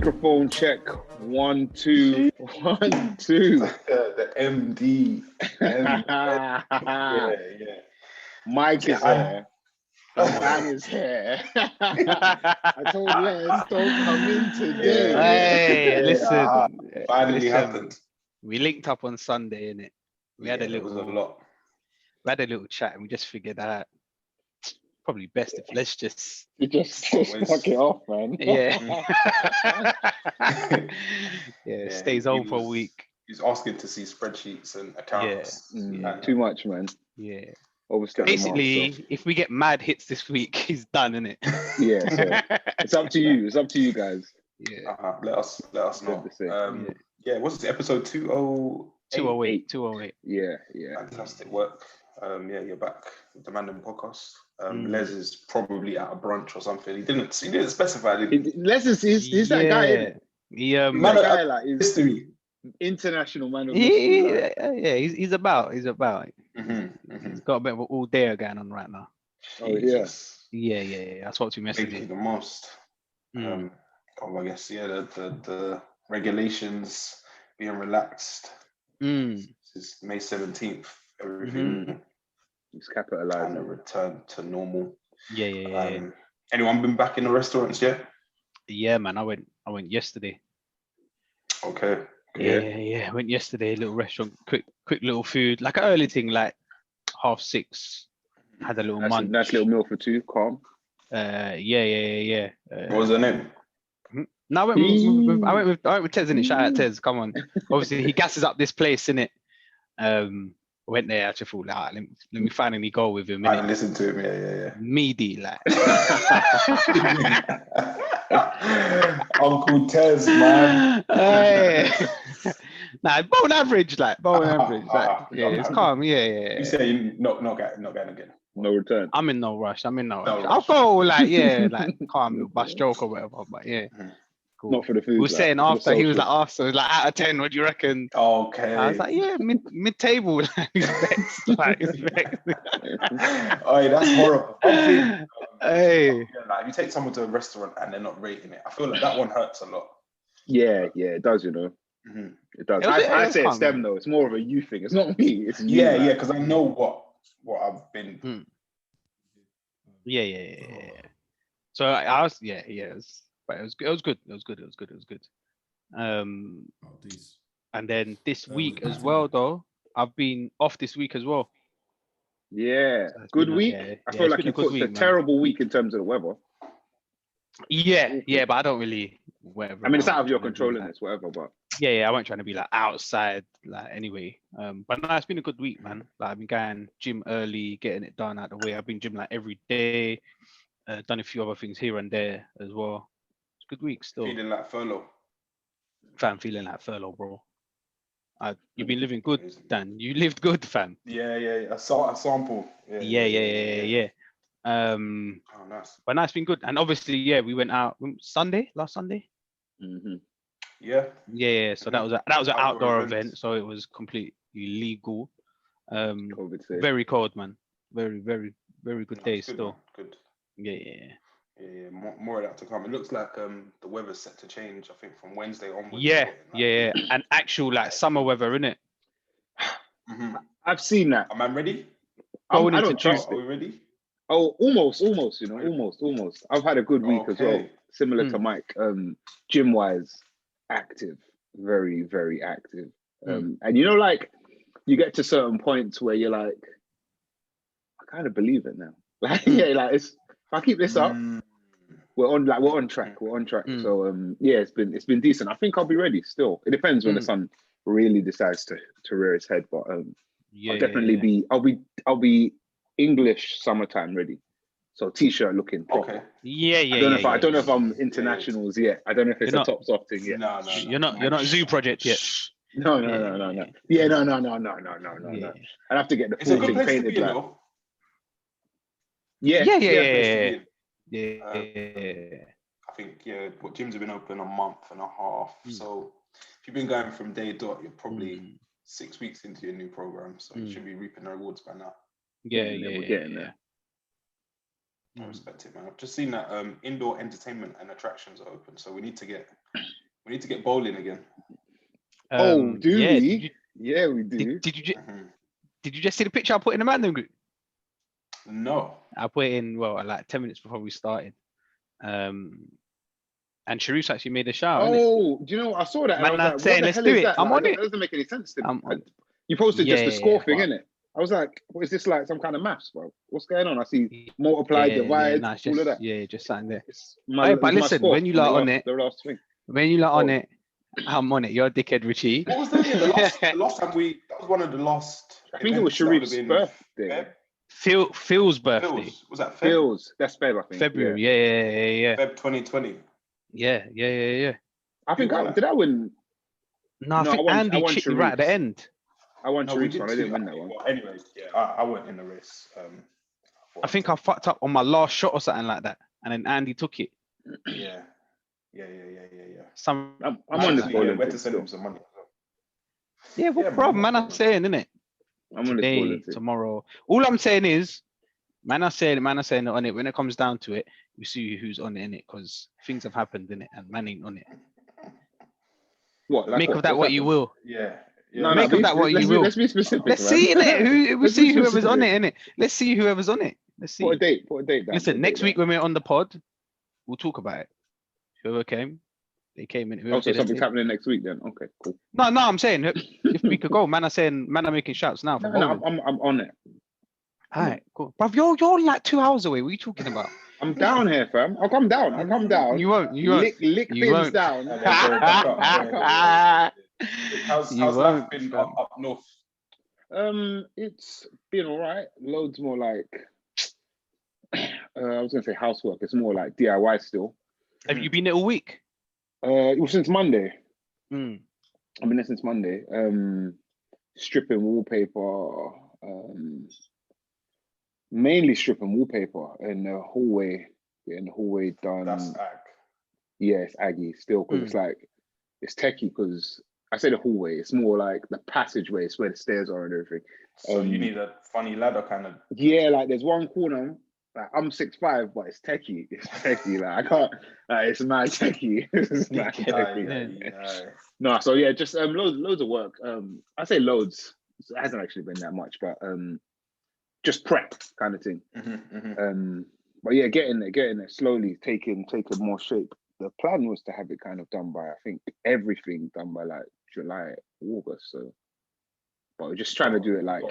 Microphone check. 1, 2, 1, 2. The MD. Yeah. Mike is here. The man is here. I told Les, don't come in today. Hey, listen. Finally happened. We linked up on Sunday, innit? We had a It was a little, lot. we had a little chat, and we just figured out probably best if let's just You just fuck it off, man. stays on for a week. He's asking to see spreadsheets and accounts. Too much, man. Yeah. Basically, if we get mad hits this week, he's done, innit? Yeah, so it's up to you. It's up to you guys. Yeah. Let us know. What's it? Episode 208? 208. Yeah. Fantastic work. You're back with the Mandem podcast. Les is probably at a brunch or something. He didn't specify. Les is he's that guy. Guy like history. International man of mystery. He's about. He's got a bit of an all day going on right now. Oh yes. Yeah. That's what we messaged. Making the most. I guess the regulations being relaxed. This is May 17th. Everything is capitalized and a return to normal. Yeah. Anyone been back in the restaurants yet? Yeah, man. I went yesterday. Okay. Yeah. I went yesterday. Little restaurant, quick little food, like an early thing, like 6:30. Had a little munch. Nice little meal for two. Calm. Yeah. What was her name? No, I went with Tez in it. Shout out Tez. Come on. Obviously, he gasses up this place, innit? Went there. I just thought, let me finally go with him. I listened to him. Yeah. Meaty, like. Uncle Tez, man. Nah, bone average. It's calm. Yeah. You say you're not going again. No return. I'm in no rush. I'll go calm, bus joke or whatever. But yeah. Cool. Not for the food. We were saying after he was like, out of 10, what do you reckon? Okay. I was like, mid table. He's vexed. Oh, that's horrible. Hey. If you take someone to a restaurant and they're not rating it, I feel like that one hurts a lot. Yeah, it does, It does. I say it's them though. It's more of a you thing. It's not me. It's you. Yeah, because I know what I've been. Yeah. So I was, but it was good. And then this week as well, though, I've been off this week as well. Yeah, so good week. I feel like it's a terrible week in terms of the weather. Yeah, but I don't really. Whatever. I mean, it's out of your control and it's whatever, but yeah, I wasn't trying to be like outside, anyway. But no, it's been a good week, man. Like I've been going gym early, getting it done out of the way. I've been gym every day. Done a few other things here and there as well. It's a good week still. Feeling like furlough. Fam, feeling like furlough, bro. You've been living good, Dan. You lived good, fam. Yeah. A sample. Yeah. Nice. But no, it's been good. And obviously, we went out last Sunday. Yeah. So that was an outdoor event, so it was completely legal. Very cold, man. Very, very, very good day still. Good. Yeah. More of that to come. It looks like the weather's set to change. I think from Wednesday onwards. Yeah. And actual summer weather, innit? I've seen that. Am I ready? I don't trust it. Are we ready? Oh, almost. Almost. I've had a good week as well. Similar to Mike. Gym wise, active, very, very active. And you get to certain points where you're like, I kind of believe it now. If I keep this up, we're on track. So it's been decent. I think I'll be ready still. It depends when the sun really decides to rear its head, but I'll definitely I'll be English summertime ready. So t-shirt looking proper. Okay. Yeah. I don't know if I'm internationals yet. I don't know if it's a top soft thing yet. No. You're not Zoo Project yet. No. Yeah, no. I'd have to get the full thing painted. Yeah. I think gyms have been open a month and a half. So if you've been going from day dot, you're probably 6 weeks into your new program. So you should be reaping the rewards by now. We're getting there. I respect it, man. I've just seen that indoor entertainment and attractions are open, so we need to get bowling again. Do yeah, we? Yeah, we do. Did you just see the picture I put in the Mandem group? No. I put it in like 10 minutes before we started. And Sharif's actually made a shout. Do you know what? I saw that and I was like, what the hell is that? I'm on it. That doesn't make any sense to me. You posted just the score thing, innit? I was like, what is this, like some kind of maths, bro? What's going on? I see multiply, divide, all of that. Yeah, just something there. But listen, when you lot on it, thing. I'm on it. You're a dickhead, Richie. What was that? The last time that was one of the last. I think it was Sharif's birthday. Phil's birthday. Was that Feb? Phil's. That's Feb, I think. February. Yeah. Feb 2020. Yeah. I think did I win? No, I think Andy chipped me right at the end. I won Sharif's one. I didn't win that one. Well, anyway, yeah, I went in the race. I think I fucked up on my last shot or something like that, and then Andy took it. Yeah. I'm on this bowling. Where to send him some money. Yeah, what problem, man? I'm saying, innit? I'm on this bowling. Tomorrow. All I'm saying is, man, I'm saying on it. When it comes down to it, we see who's on it, innit? Because things have happened, innit? And man ain't on it. What? Like Make of that what you will. Yeah. Make of that what you will. Let's be specific. Let's see, innit? We'll see whoever's on it, innit? Let's see whoever's on it. Let's see. Put a date. Listen, next week when we're on the pod, we'll talk about it. Whoever came, they came in. So something's happening next week then. Okay, cool. No, I'm saying if we could go, man are making shouts now. I'm on it. All right, cool. Bruv, you're like 2 hours away. What are you talking about? I'm down here, fam. I'll come down. You won't. Lick things down. How's life been up north? It's been all right. Loads more like I was gonna say housework. It's more like DIY still. Have you been there all week? It was since Monday. I've been there since Monday. Stripping wallpaper. Mainly stripping wallpaper in the hallway, getting the hallway done. That's ag. Yeah, it's aggy still because it's like it's techie because I say the hallway, it's more like the passageway, it's where the stairs are and everything. So you need a funny ladder kind of. Yeah, like there's one corner, like I'm 6'5", but it's techie. It's techie. Like I can't it's mad techie. It's mad techie. No, so yeah, just loads of work. I say loads. It hasn't actually been that much, but just prep kind of thing. But yeah, getting there slowly, taking more shape. The plan was to have it kind of done by, I think, everything done by like July, August. So, but we're just trying to do it like,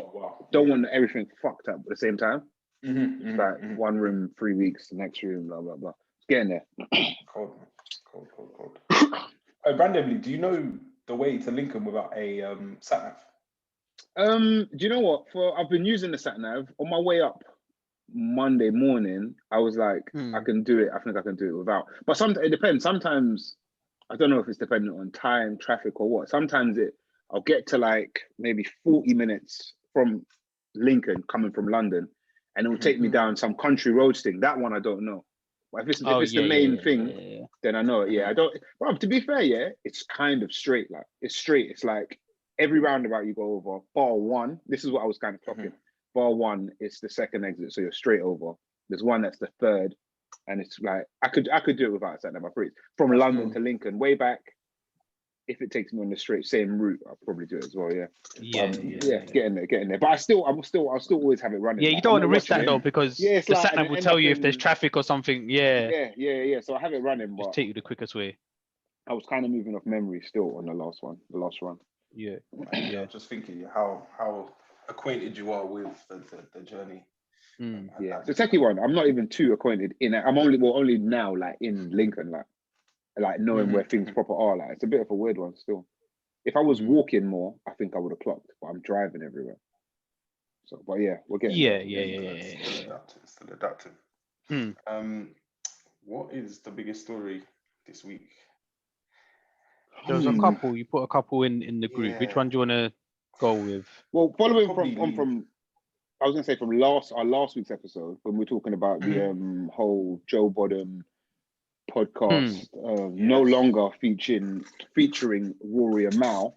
don't want everything fucked up at the same time. Like one room, 3 weeks, the next room, blah, blah, blah. It's getting there. Cold. Randomly, do you know the way to Lincoln without a sat nav? Do you know what? I've been using the sat nav on my way up Monday morning. I was like, I can do it. I think I can do it without. But sometimes it depends. Sometimes I don't know if it's dependent on time, traffic, or what. Sometimes I'll get to like maybe 40 minutes from Lincoln coming from London, and it will take me down some country roads thing. That one I don't know. But if it's the main thing, then I know it. Yeah, I don't. Well, to be fair, yeah, it's kind of straight. Like it's straight. It's like every roundabout you go over, bar one. This is what I was kind of clocking. Bar one is the second exit, so you're straight over. There's one that's the third, and it's like I could do it without a sat nav. From London to Lincoln, way back. If it takes me on the straight same route, I'll probably do it as well. Yeah, getting there. But I'll still always have it running. Yeah, you don't want to risk that though, because the sat nav will tell you if there's traffic or something. Yeah. So I have it running, but just take you the quickest way. I was kind of moving off memory still on the last run. Yeah. Just thinking how acquainted you are with the journey. Yeah, it's a techie one. I'm not even too acquainted in it. I'm only now like in Lincoln, like knowing where things proper are. Like it's a bit of a weird one still. If I was walking more, I think I would have clocked, but I'm driving everywhere. So, but yeah, we're getting Still adapting. What is the biggest story this week? There was a couple. You put a couple in the group. Which one do you want to go with? Well, following from I was gonna say from our last week's episode when we were talking about the whole Joe Biden podcast, no longer featuring Rory Mal.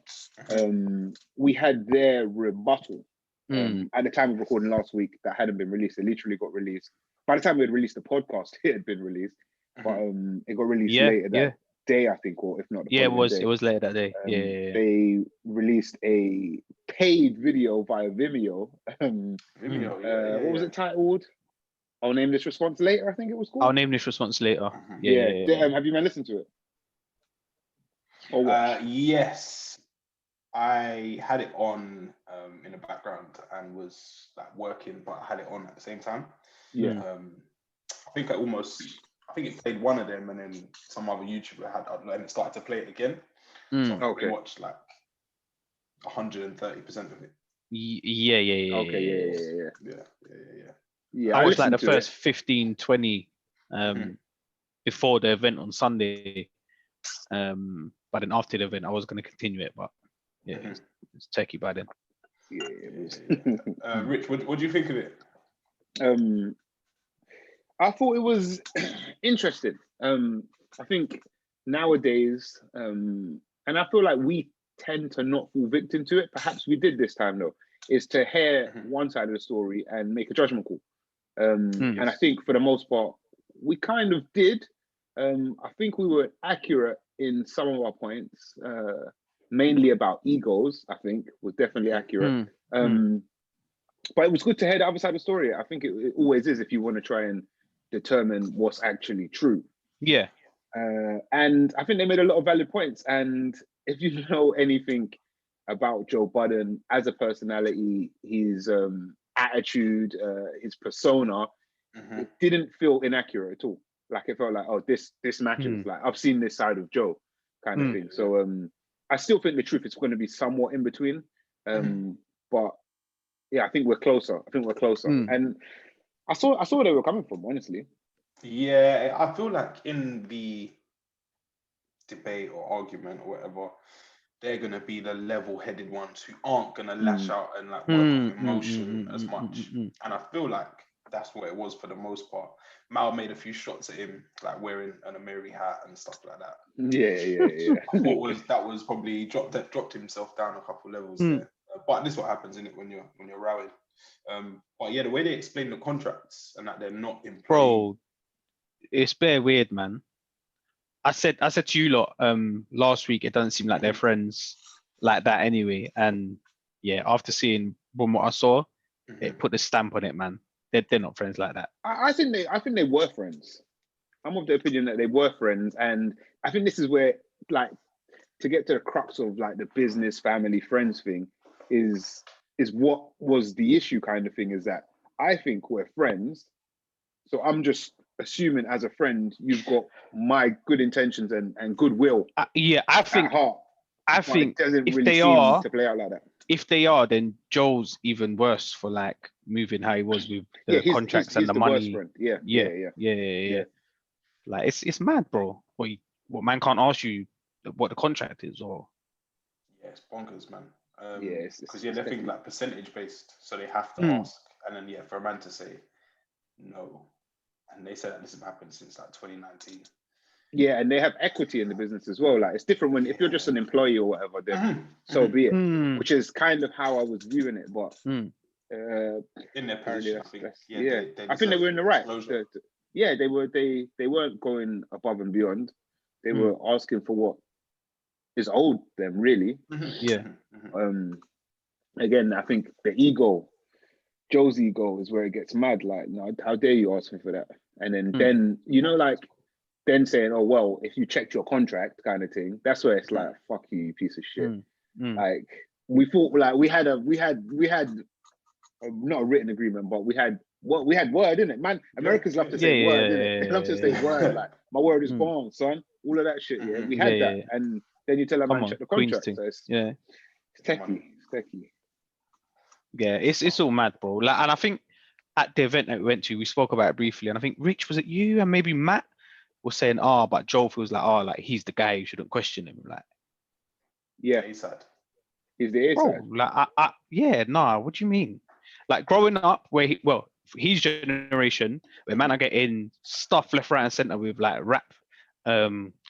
We had their rebuttal at the time of recording last week that hadn't been released. It literally got released by the time we had released the podcast, it had been released, but it got released later that day, I think, or if not the following day. It was later that day. They released a paid video via Vimeo. What was it titled? I'll name this response later, I think it was called. I'll name this response later. Have you man listened to it? Yes, I had it on in the background and was like working, but I had it on at the same time. I think it played one of them, and then some other YouTuber had, and it started to play it again. So I watched like 130% of it. Yeah. I watched like the first 15, 20 before the event on Sunday. But then after the event, I was going to continue it, but it's techie by then. Rich, what do you think of it? I thought it was interesting. I think nowadays, and I feel like we tend to not fall victim to it. Perhaps we did this time though, is to hear one side of the story and make a judgment call. And I think for the most part, we kind of did. I think we were accurate in some of our points, mainly about egos, I think was definitely accurate. But it was good to hear the other side of the story. I think it always is if you want to try and determine what's actually true. Yeah. And I think they made a lot of valid points. And if you know anything about Joe Budden as a personality, his attitude, his persona, it didn't feel inaccurate at all. Like it felt like, oh, this matches. Like I've seen this side of Joe, kind of thing. So I still think the truth is going to be somewhat in between. But yeah, I think we're closer. And I saw where they were coming from, honestly. Yeah, I feel like in the debate or argument or whatever, they're gonna be the level-headed ones who aren't gonna lash out and like work off emotion as much. And I feel like that's what it was for the most part. Mal made a few shots at him, like wearing an Amiri hat and stuff like that. Yeah. that was probably dropped himself down a couple levels there. But this is what happens in it when you're rowing. But yeah, the way they explain the contracts and that they're not in play. Bro, it's bare weird, man. I said to you lot last week, it doesn't seem like they're friends like that anyway. And yeah, after seeing what I saw, it put the stamp on it, man. They're not friends like that. I think they were friends. I'm of the opinion that they were friends, and I think this is where, like, to get to the crux of like the business, family, friends thing is what was the issue kind of thing, is that I think we're friends. So I'm just assuming as a friend, you've got my good intentions and goodwill. I think at heart. I think if really they are to play out like that. If they are, then Joel's even worse for like moving how he was with the contracts and the money. Yeah. Like it's mad, bro. What man can't ask you what the contract is, or it's bonkers, man. Because they think like percentage based, so they have to ask, and then for a man to say no, and they said that this has happened since like 2019. Yeah, and they have equity in the business as well. Like it's different when if you're just an employee or whatever, then so be it. Which is kind of how I was viewing it. But in their position, I think. I think they were in the right. They weren't going above and beyond. They were asking for what is owed them, really. Again, I think the ego, Joe's ego, is where it gets mad. Like, no, how dare you ask me for that? And then you know, like. Then saying, oh, well, if you checked your contract kind of thing, that's where it's like, fuck you, you piece of shit. Like we thought like we had not a written agreement, but we had word, innit? Man, Americans love to say word, innit? They love to say word, like my word is bond, son. All of that shit, we had that. And then you tell a man check the contract. So it's techie. Yeah, it's all mad, bro. Like, and I think at the event that we went to, we spoke about it briefly, and I think Rich, was it you and maybe Matt was saying, but Joel feels like, like he's the guy, you shouldn't question him. Like, he's sad. He's the A side. Like, what do you mean? Like growing up where his generation, where man are getting stuff left, right, and center with like rap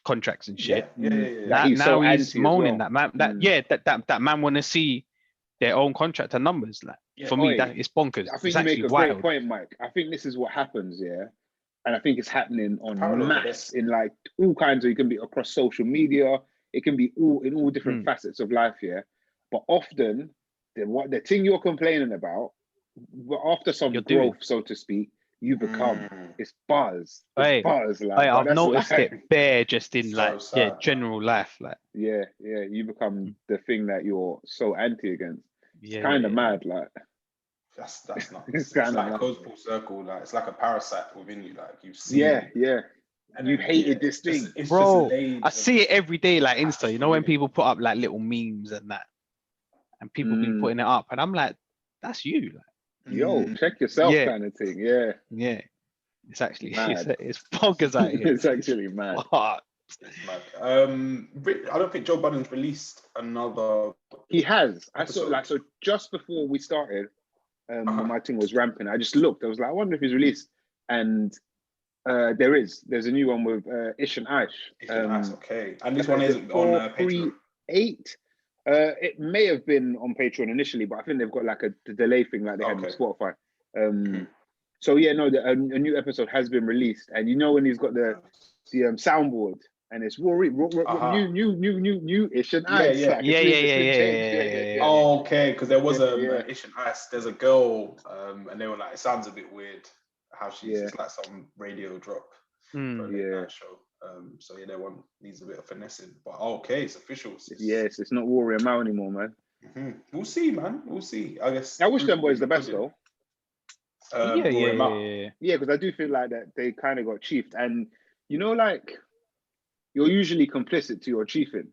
contracts and shit. Now he's moaning that man. That man want to see their own contract and numbers. Like for me, that it's bonkers. I think it's you make a wild. great point, Mike. I think this is what happens, yeah. And I think it's happening on mass in like all kinds of, it can be across social media, it can be in all different facets of life, yeah. But often the thing you're complaining about, after some growth, so to speak, you become it's buzz. It's buzz. Like, I've noticed it bare just in like sad, general life. Like you become the thing that you're so anti against. It's Yeah, kind of yeah. mad, like. That's not. It's It's kinda like mad. it goes full circle. Like it's like a parasite within you. Like you see. Yeah. And you hated this thing, it's bro. Just laid I see it every day, like Insta. just You know when ruin it. people put up like little memes and that, and people been putting it up, and I'm like, that's you. Like, yo, check yourself, kind of thing. Yeah. It's actually Mad. it's bonkers out here. It's actually mad. It's mad. I don't think Joe Budden's released another. He has. I saw episode. so just before we started, when my thing was ramping, I just looked. I was like, I wonder if he's released. And there's a new one with Ish and Ash. Okay. And this one isn't on Patreon. 8. It may have been on Patreon initially, but I think they've got like a delay thing like they had with Spotify. So yeah, no, a new episode has been released, and you know when he's got the soundboard, and it's Rory, new Ish and Ice. Yeah. Oh, okay, because there was a Ish and Ice. There's a girl, and they were like, it sounds a bit weird how she's just like some radio drop for a late night show. So yeah, that one needs a bit of finessing, but okay, it's official. It's not Rory Mal anymore, man. We'll see, man. We'll see. I guess. I wish them boys the best though. Yeah, because I do feel like that they kind of got chiefed, and you know, like you're usually complicit to your chiefing.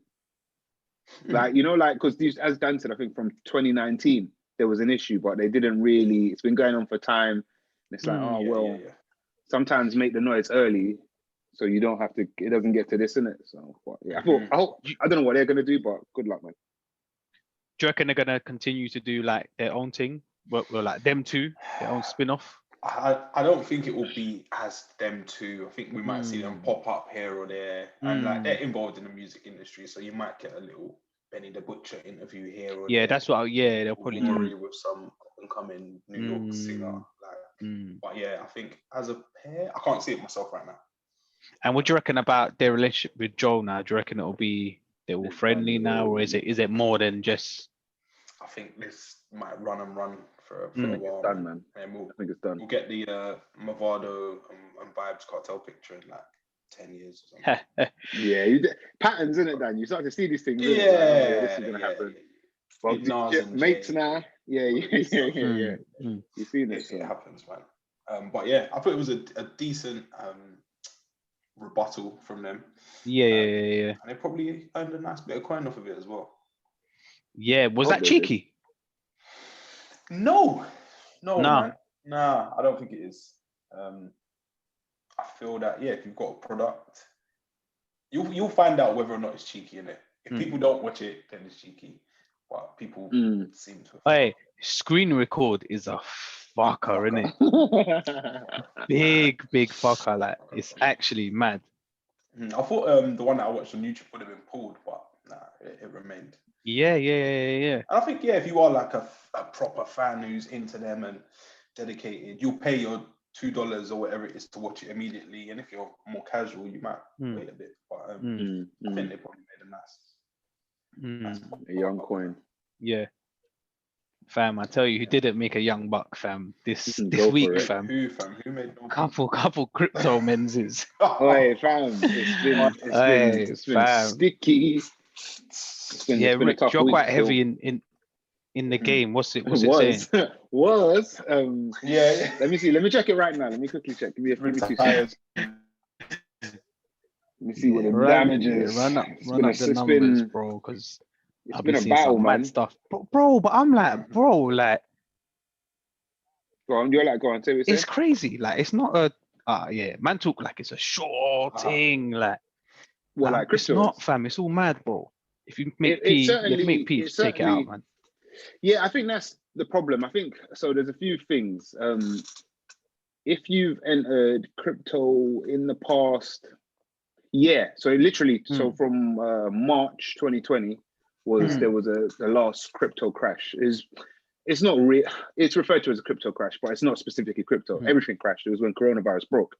Like, you know, like because these, as Dan said, I think from 2019 there was an issue, but they didn't really. It's been going on for time. And it's like, sometimes make the noise early, so you don't have to. It doesn't get to this, innit? So I don't know what they're gonna do, but good luck, man. Do you reckon they're gonna continue to do like their own thing? Well, like them two, their own spin-off? I don't think it will be as them two. I think we might see them pop up here or there, and like they're involved in the music industry, so you might get a little Benny the Butcher interview here or there. That's what. They'll probably do with some incoming New York singer. But yeah, I think as a pair, I can't see it myself right now. And what do you reckon about their relationship with Joel now? Do you reckon they're all friendly now, or is it more than just? I think this might run for a while. It's done, man. And I think it's done. We'll get the Mavado and Vibes cartel picture in like 10 years or something. Patterns, isn't it, Dan? You start to see these things. This is gonna happen. Well, mates now. You've seen it. It happens, man. But yeah, I thought it was a decent rebuttal from them. And they probably earned a nice bit of coin off of it as well. Yeah, was that cheeky? No, man. Nah, I don't think it is. I feel that if you've got a product, you'll find out whether or not it's cheeky, innit? If people don't watch it, then it's cheeky. But people seem to. Hey, screen record is a fucker, innit? big bigger. Like it's actually mad. I thought the one that I watched on YouTube would have been pulled, but nah, it remained. Yeah. And I think if you are like a proper fan who's into them and dedicated, you'll pay your $2 or whatever it is to watch it immediately. And if you're more casual, you might wait a bit. But I think they probably made a nice a young coin. Yeah. Fam, I tell you, who didn't make a young buck, fam, this week, fam. Who made no couple crypto menses. Hey, fam, it's been sticky. Rick, you're quite heavy in the game. What's it saying? Let me see. Let me check it right now. Let me quickly check. Give me 2 seconds. Let me see what the damage is. Run up the numbers, bro, because it's been a battle, man. Mad stuff, bro. But I'm like, bro, like, go on. You're like, go on. Say what it's crazy. Like, it's not a man talk like it's a sure thing. Like, like crypto? It's not, fam. It's all mad, bro. If you make peace, take it out, man. Yeah, I think that's the problem. I think so. There's a few things. If you've entered crypto in the past, so literally, so from March 2020 was there was the last crypto crash. It's not real. It's referred to as a crypto crash, but it's not specifically crypto. Everything crashed. It was when coronavirus broke.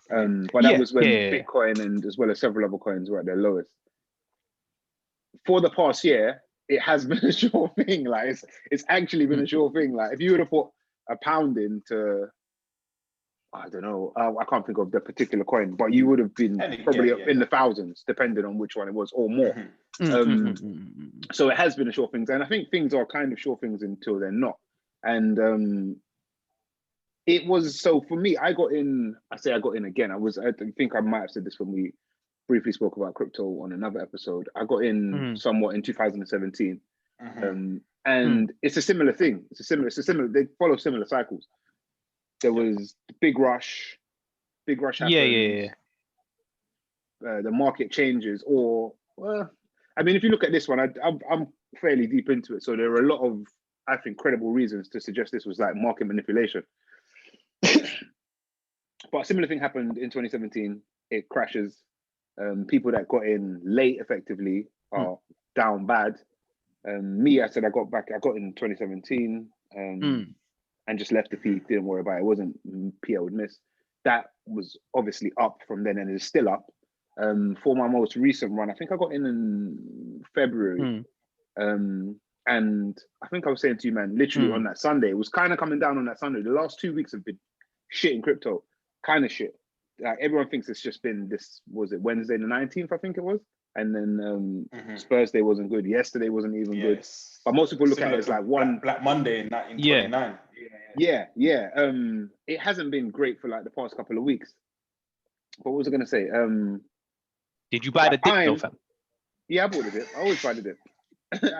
But that was when Bitcoin and as well as several other coins were at their lowest. For the past year, it has been a sure thing. Like it's actually been a sure thing. Like if you would have put £1 into, I don't know, I can't think of the particular coin, but you would have been probably in the thousands, depending on which one it was, or more. So it has been a sure thing, and I think things are kind of sure things until they're not. And it was, so for me, I got in. I say I got in again. I think I might have said this when we briefly spoke about crypto on another episode. I got in somewhat in 2017, and it's a similar thing. It's a similar. They follow similar cycles. There was the big rush happens. The market changes, or I mean, if you look at this one, I'm fairly deep into it, so there are a lot of, I think, credible reasons to suggest this was like market manipulation. But a similar thing happened in 2017. It crashes. People that got in late effectively are down bad. Me, I said I got in 2017 and just left the fee, didn't worry about it. It wasn't P I would miss. That was obviously up from then and is still up. For my most recent run, I think I got in February. And I think I was saying to you, man, literally on that Sunday, it was kind of coming down on that Sunday. The last 2 weeks have been shit in crypto, kind of shit. Like everyone thinks it's just been this, was it Wednesday the 19th, I think it was? And then Thursday wasn't good. Yesterday wasn't even good. But most people look at it as like one Black Monday in 29. Yeah. It hasn't been great for like the past couple of weeks. But what was I going to say? Did you buy the dip though, fam? Yeah, I bought the dip. I always buy the dip.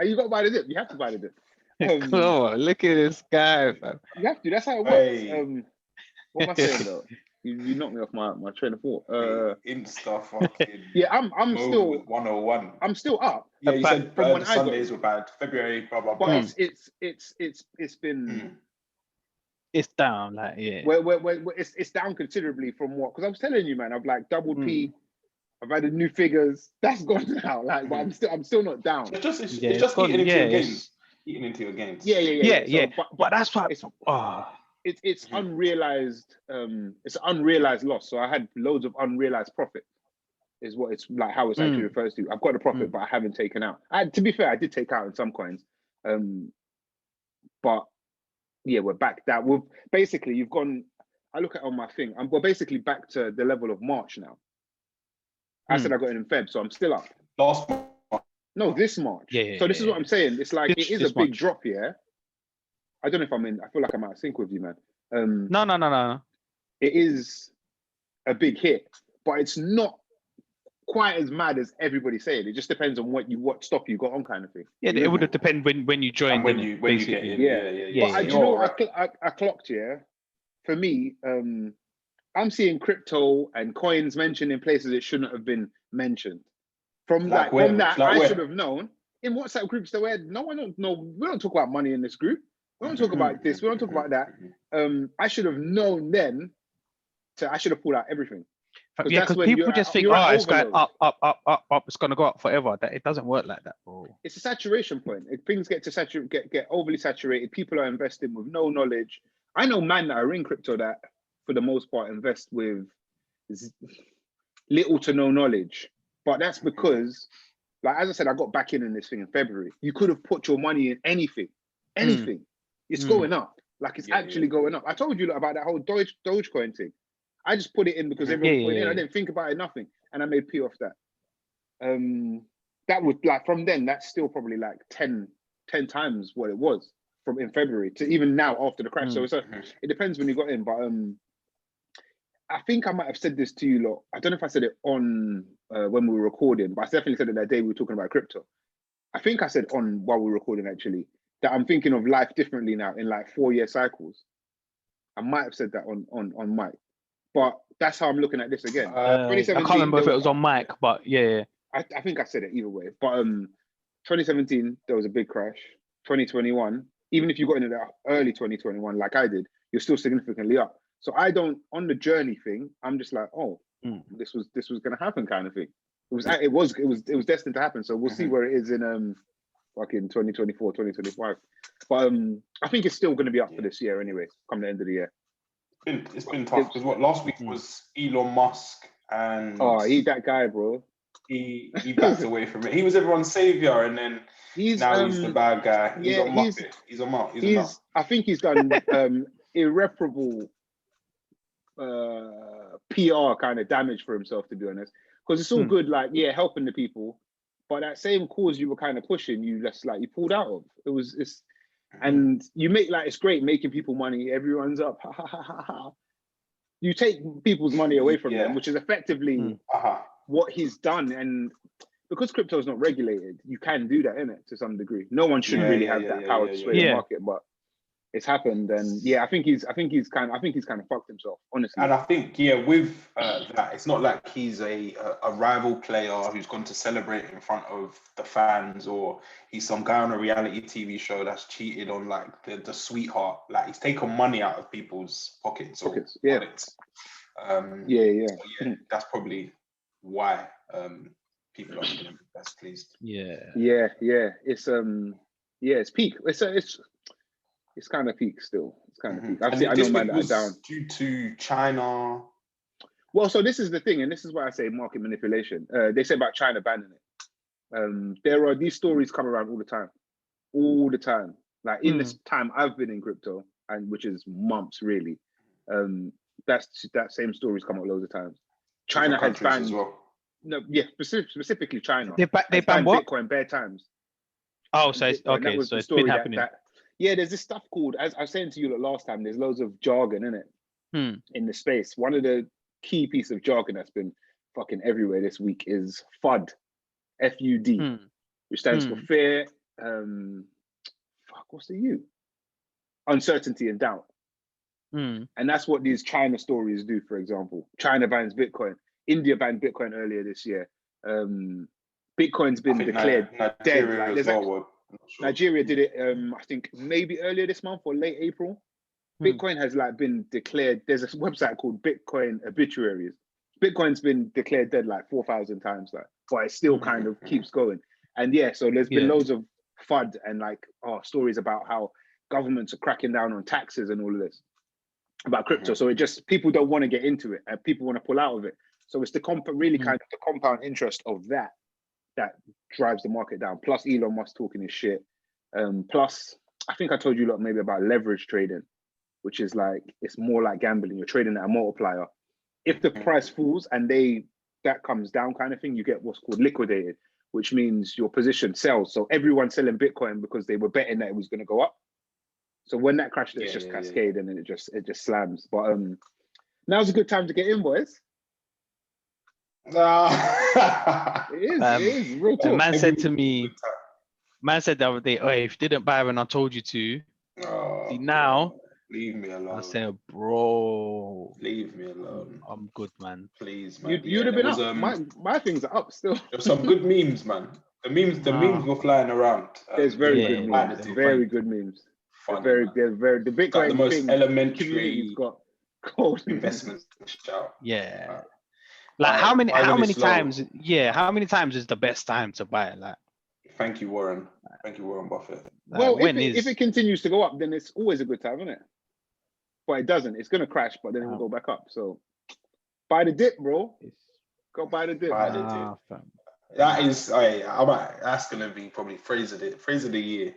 You got to buy the dip. You have to buy the dip. Come on, look at this guy, fam. You have to. That's how it works. What am I saying though? You knocked me off my train of thought. Insta fucking. Yeah, I'm still 101. I'm still up. Yeah, you said from when Sundays were bad. February, blah blah blah. But it's been. It's down, like it's down considerably from what? Because I was telling you, man, I've like doubled P. I've added new figures. That's gone now. Like, but I'm still not down. It's just eating into your gains. Eating into your gains. Yeah. But that's why it's unrealized. It's an unrealized loss. So I had loads of unrealized profit. Is what it's like. How it's actually refers to. I've got the profit, but I haven't taken out. To be fair, I did take out in some coins. But yeah, we're back. That we've basically you've gone. I look at on my thing. We're basically back to the level of March now. I said I got it in Feb, so I'm still up. Last month. No, this March. Yeah. So this is what I'm saying. It's like it is a big drop, yeah. I don't know if I feel like I'm out of sync with you, man. No. It is a big hit, but it's not quite as mad as everybody's saying. It just depends on what stock you got on, kind of thing. Yeah, it would depend when you join. When you get in. Yeah. But you know what I clocked here? For me, I'm seeing crypto and coins mentioned in places it shouldn't have been mentioned. From that, I should have known. In WhatsApp groups, we don't talk about money in this group. We don't talk about this. We don't talk about that. I should have known then. I should have pulled out everything. Yeah, because people just think, it's going up. It's going to go up forever. That it doesn't work like that, bro. It's a saturation point. If things get to get overly saturated, people are investing with no knowledge. I know man that are in crypto that, for the most part, invest with little to no knowledge. But that's because, like as I said, I got back in this thing in February. You could have put your money in anything. It's going up. Like it's actually going up. I told you about that whole Dogecoin thing. I just put it in because everyone put it in. I didn't think about it, nothing, and I made P off that. That was like from then. That's still probably like 10 times what it was from in February to even now after the crash. So it depends when you got in, but I think I might have said this to you lot. I don't know if I said it on when we were recording, but I definitely said it that day we were talking about crypto. I think I said on while we were recording actually that I'm thinking of life differently now in like 4-year cycles. I might have said that on mic, but that's how I'm looking at this again. I can't remember if it was on mic, but yeah. I think I said it either way. But 2017 there was a big crash. 2021, even if you got into the early 2021 like I did, you're still significantly up. So I don't, on the journey thing, I'm just like, this was going to happen kind of thing. It was destined to happen. So we'll see where it is in fucking 2024, 2025. But I think it's still going to be up for this year anyway. Come the end of the year. It's been tough because last week was Elon Musk and he that guy, bro. He backed away from it. He was everyone's savior, and then he's the bad guy. He's a muppet. He's a muppet. I think he's done irreparable PR kind of damage for himself, to be honest. Because it's all good, like helping the people, but that same cause you were kind of pushing, you pulled out of. And you make it's great making people money. Everyone's up. Ha, ha, ha, ha, ha. You take people's money away from them, which is effectively what he's done. And because crypto is not regulated, you can do that, innit, to some degree. No one should really have that power to sway the market, but it's happened. And I think he's kind of fucked himself, honestly. And I think with that, it's not like he's a rival player who's gone to celebrate in front of the fans, or he's some guy on a reality TV show that's cheated on the sweetheart. Like, he's taken money out of people's pockets. Wallets. That's probably why people aren't going to be best pleased. It's peak. It's kind of peak still. It's kind of peak. I don't mind that down. Due to China. Well, so this is the thing, and this is why I say market manipulation. They say about China banning it. There are these stories come around all the time. Like in this time I've been in crypto, and which is months really. That same story's come up loads of times. China has banned as well. No, specifically China. They banned what? Bitcoin bare times. Oh, so it's okay. So it's been happening. There's this stuff called, as I was saying to you last time, there's loads of jargon in it in the space. One of the key pieces of jargon that's been fucking everywhere this week is FUD, F-U-D, which stands for fear. What's the U? Uncertainty and doubt. And that's what these China stories do. For example, China bans Bitcoin. India banned Bitcoin earlier this year. Bitcoin's been declared dead. Nigeria did it, I think maybe earlier this month or late April. Bitcoin has been declared. There's a website called Bitcoin Obituaries. Bitcoin's been declared dead 4,000 times, but it still kind of keeps going. And so there's been loads of FUD and stories about how governments are cracking down on taxes and all of this about crypto. So it just, people don't want to get into it and people want to pull out of it. So it's the kind of the compound interest of that drives the market down. Plus Elon Musk talking his shit. Plus, I think I told you maybe about leverage trading, which is it's more like gambling. You're trading at a multiplier. If the price falls and that comes down kind of thing, you get what's called liquidated, which means your position sells. So everyone's selling Bitcoin because they were betting that it was going to go up. So when that crashed, it's just cascade and then it just slams. But now's a good time to get in, boys. It is real talk. Man said the other day, if you didn't buy when I told you to, see now, leave me alone. I said, bro, leave me alone. I'm good, man. Please, man. You'd have been up. My things are up still. There's some good memes, man. The memes were flying around. There's very good memes. Very good memes. They're very the Bitcoin the most thing, elementary got cold investment shout. Yeah. How many times? Yeah, how many times is the best time to buy it? Thank you, Warren. Thank you, Warren Buffett. Well, if it continues to go up, then it's always a good time, isn't it? But it doesn't. It's gonna crash, but then it will go back up. So buy the dip, bro. Go buy the dip. Buy the dip. That is, that's gonna be probably phrase of the year.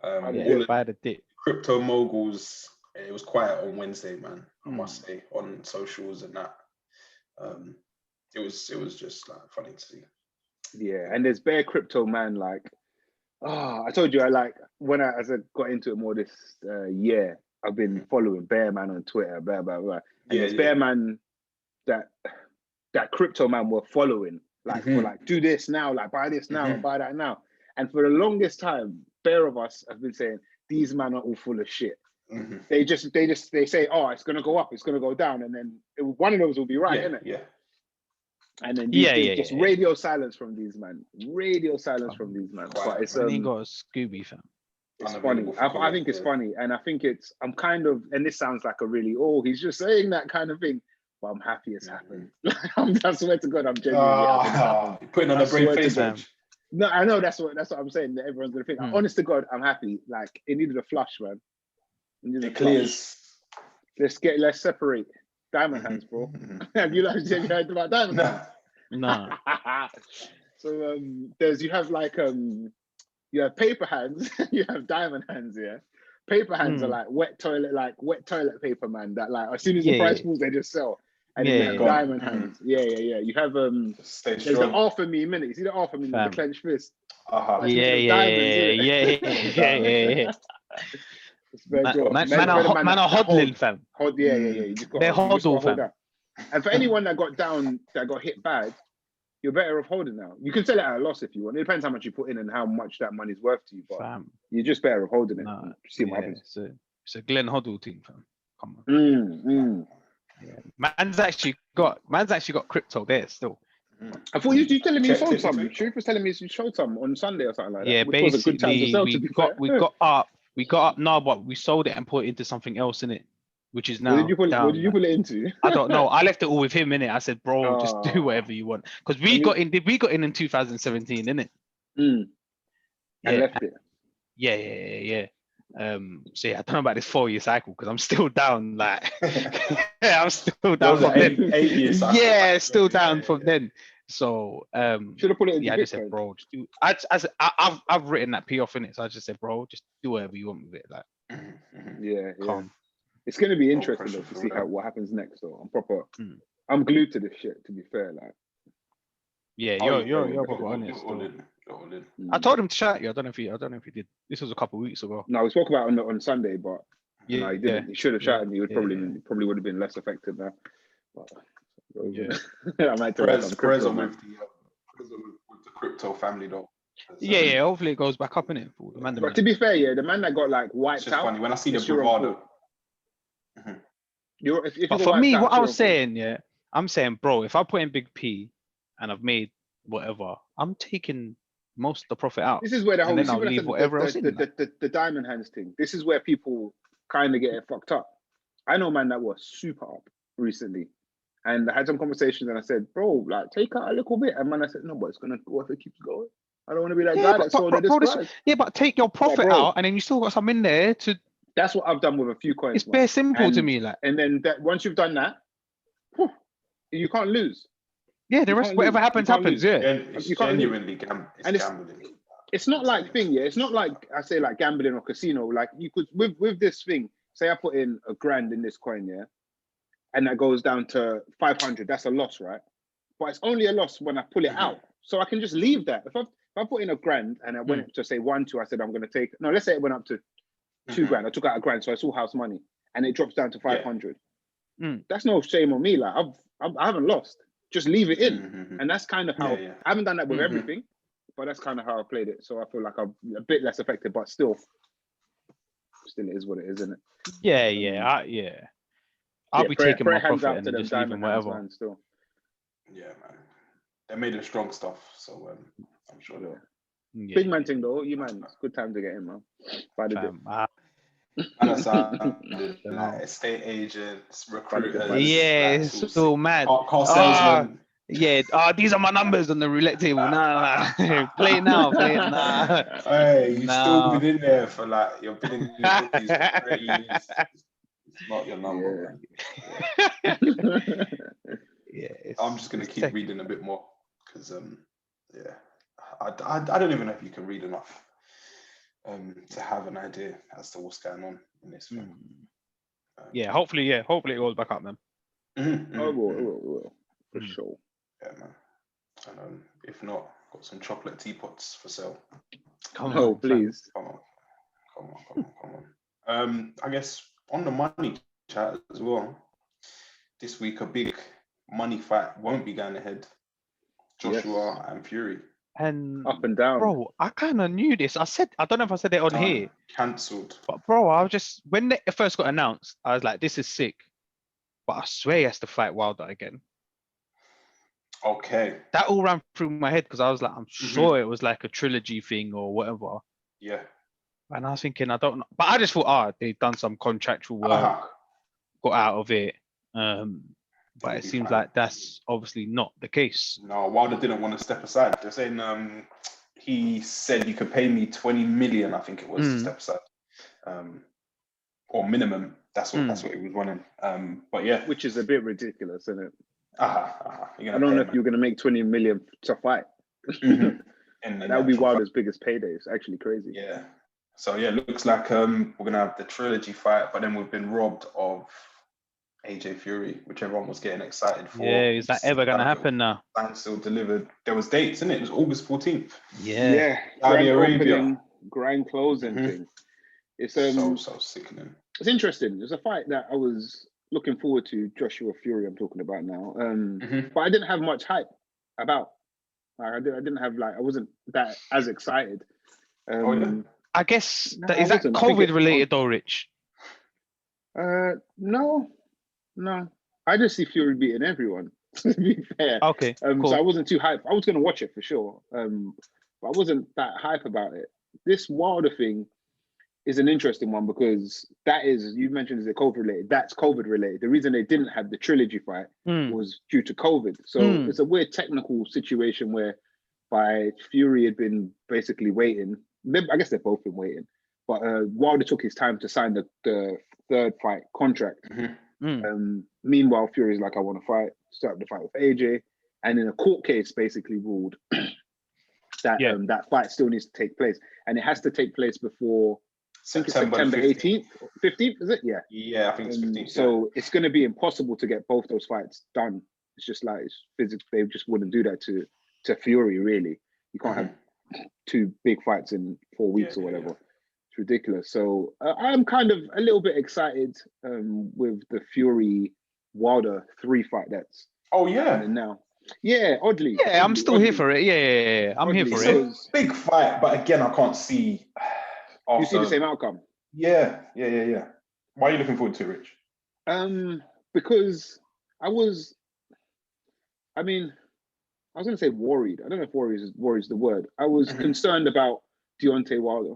Buy the dip. Crypto moguls. It was quiet on Wednesday, man. I must say, on socials and that. It was just funny to see. Yeah, and there's bare crypto man I told you as I got into it more this year, I've been following bear man on Twitter, blah blah blah. And there's bear man that crypto man were following, for do this now, buy this now and buy that now. And for the longest time, bear of us have been saying these men are all full of shit. They say, it's gonna go up, it's gonna go down, and then one of those will be right, isn't it? Yeah. And then just radio silence from these men. But it's he got a Scooby fam. It's funny. I think it's funny, and I think I'm kind of, and this sounds like a really he's just saying that kind of thing. but I'm happy it's happened. I swear to God, I'm genuinely happy it's happened. You're putting on a brave face, man. No, I know that's what I'm saying. That everyone's gonna think. Honest to God, I'm happy. Like it needed a flush, man. It clears. Let's separate. Diamond hands, bro. Have you heard about diamond hands? No. So you have paper hands, you have diamond hands, yeah. Paper hands are like wet toilet paper, man. That like as soon as the price falls, they just sell. And then you have diamond hands. Yeah. You have there's the Arthur meme minute. You see the Arthur meme with the clenched fist. Yeah. Man are hodling, fam. You just got hold that. And for anyone that got hit bad, you're better off holding now. You can sell it at a loss if you want. It depends how much you put in and how much that money's worth to you. But you're just better off holding it. See what happens. It's a Glenn Hoddle thing, fam. Come on. Yeah. Man's actually got crypto there still. I thought you telling me you sold some. Sharif was telling me you sold some on Sunday or something like that. Yeah, which was a good time to sell, we got up now, but we sold it and put it into something else in it, which is now. What did you put it into? I don't know. I left it all with him in it. I said, bro, just do whatever you want. Because we got in 2017, innit? And left it. Yeah. So yeah, I don't know about this 4-year cycle because I'm still down. Like, I'm still down from then. 8 years. Yeah, still down from then. So should have put it in. I just said, bro, just do. I've written that P off in it, so I just said, bro, just do whatever you want with it. Like, yeah. It's going to be interesting though, to see what happens next. Though I'm proper. I'm glued to this shit. To be fair, like. Yeah, you're proper honest. I told him to shout you. I don't know if he did. This was a couple of weeks ago. No, we spoke about it on Sunday, but he didn't. He should have shouted me. It would probably would have been less effective now. But, I might Perez with the crypto family though. Yeah. Hopefully it goes back up in it. But to be fair, the man that got like wiped out. Funny when I see the bravado. But for me, what I was saying, I'm saying, bro, if I put in Big P and I've made whatever, I'm taking most of the profit out. This is where the whole I'll leave whatever else in. The diamond hands thing. This is where people kind of get it fucked up. I know, man, that was super up recently, and I had some conversations, and I said, bro, like take out a little bit, and man, I said, no, but it's gonna go if it keeps going. I don't want to be that guy that sold at this price. Yeah, but take your profit out, and then you still got some in there to. That's what I've done with a few coins. It's bare simple to me, like. And then once you've done that, you can't lose. Yeah, the rest, whatever happens. Yeah, it's genuinely gambling. It's not like thing. Yeah, it's not like I say like gambling or casino. Like you could with this thing. Say I put in $1,000 in this coin, yeah, and that goes down to 500. That's a loss, right? But it's only a loss when I pull it out. So I can just leave that. If I put in $1,000 and I went up to say 1, 2, I said I'm going to take. No, let's say it went up to $2,000. I took out $1,000, so it's all house money, and it drops down to 500. That's no shame on me. Like I haven't lost. Just leave it in, and that's kind of how I haven't done that with everything, but that's kind of how I played it. So I feel like I'm a bit less affected, but still it is what it is, isn't it? I'll be taking my profit and just leaving whatever. Man, still. Yeah, man. They made the strong stuff, so I'm sure they'll. Big man thing though, you man, it's good time to get in, man. By the like estate agents, recruiters. Yeah, it's so mad. Car salesman. Yeah, these are my numbers on the roulette table. Nah. Play it now. Hey, you've still been in there for like you've been in your bookies for 3 years. It's not your number. I'm just gonna keep reading a bit more because I don't even know if you can read enough to have an idea as to what's going on in this film. Hopefully it goes back up, man. It will, for sure. Yeah, man. And if not, got some chocolate teapots for sale. Come on, please. Come on. I guess on the money chat as well, this week a big money fight won't be going ahead. Joshua and Fury. And up and down. Bro, I kind of knew this. I don't know if I said it on here. Cancelled. But bro, I was just, when it first got announced, I was like, this is sick. But I swear he has to fight Wilder again. Okay. That all ran through my head because I was like, I'm sure it was like a trilogy thing or whatever. Yeah. And I was thinking, I don't know. But I just thought, they've done some contractual work, got out of it. but it seems like that's obviously not the case. No, Wilder didn't want to step aside. They're saying he said you could pay me 20 million, I think it was, to step aside, or minimum. That's what he was wanting. But yeah, which is a bit ridiculous, isn't it? I don't know if you're going to make 20 million to fight. That would be Wilder's biggest payday. It's actually crazy. Yeah. So yeah, looks like we're going to have the trilogy fight, but then we've been robbed of AJ Fury, which everyone was getting excited for. Yeah, is that ever going to happen now? Signed, still delivered. There was dates, isn't it? It was August 14th. Yeah. Saudi Arabia. Opening, grand closing thing. It's so sickening. It's interesting. It's a fight that I was looking forward to. Joshua Fury, I'm talking about now. But I didn't have much hype about. Like, I didn't have I wasn't that as excited. I guess is that COVID related though, Rich? No. I just see Fury beating everyone. To be fair. Okay. Cool. So I wasn't too hyped. I was going to watch it for sure. But I wasn't that hype about it. This Wilder thing is an interesting one because that is, you mentioned, is it COVID related? That's COVID related. The reason they didn't have the trilogy fight was due to COVID. So it's a weird technical situation where Fury had been basically waiting. I guess they've both been waiting. But Wilder took his time to sign the third fight contract. Meanwhile, Fury's like, I want to fight, start the fight with AJ. And in a court case basically ruled that that fight still needs to take place. And it has to take place before September 18th, 15th, is it? Yeah. Yeah, I think it's 15th. So it's going to be impossible to get both those fights done. It's just like physics. They just wouldn't do that to Fury, really. You can't have two big fights in 4 weeks or whatever. It's ridiculous. So I'm kind of a little bit excited with the Fury Wilder 3 fight that's now. Yeah, oddly. Yeah, I'm still here for it. Yeah. I'm here for it. It's a big fight, but again, I can't see. You see the same outcome? Yeah. Why are you looking forward to it, Rich? Because I was going to say worried. I don't know if worried is the word. I was concerned about Deontay Wilder.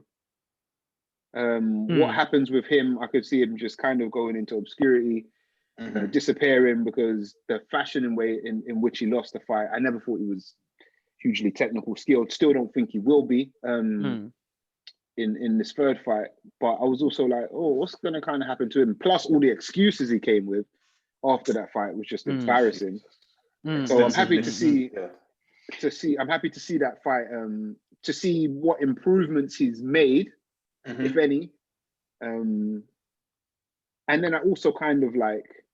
What happens with him? I could see him just kind of going into obscurity, disappearing because the fashion and way in which he lost the fight. I never thought he was hugely technical skilled. Still don't think he will be. In this third fight, but I was also like, oh, what's going to kind of happen to him? Plus all the excuses he came with after that fight was just embarrassing. So I'm happy to see I'm happy to see that fight, to see what improvements he's made, if any. And then I also kind of like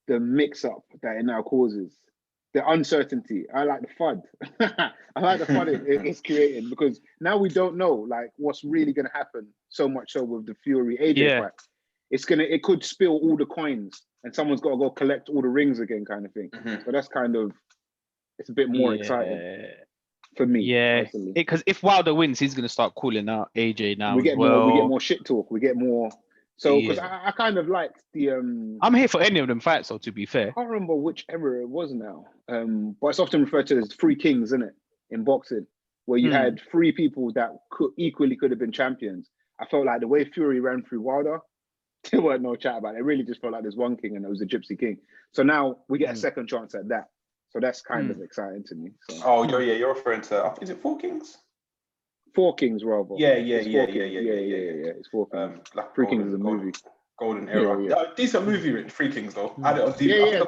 the mix up that it now causes. The uncertainty. I like the FUD. I like the FUD it's creating because now we don't know like what's really going to happen. So much so with the Fury AJ fight, it could spill all the coins and someone's got to go collect all the rings again, kind of thing. So that's kind of it's a bit more exciting for me. Yeah, because if Wilder wins, he's going to start calling out AJ now. We get more shit talk. We get more. So, because I kind of liked the... I'm here for any of them fights, though, to be fair. I can't remember whichever it was now. But it's often referred to as 3 kings, isn't it? In boxing, where you had 3 people that could have been champions. I felt like the way Fury ran through Wilder, there weren't no chat about it. It really just felt like there's one king and it was the Gypsy King. So now we get a second chance at that. So that's kind of exciting to me. So. Oh, you're referring to... Is it 4 kings? 4 Kings, rather. Yeah. It's 4 Kings. Like 3 Kings is a movie. Golden era. Yeah. Decent movie, Rich. 3 Kings though. Had it on TV.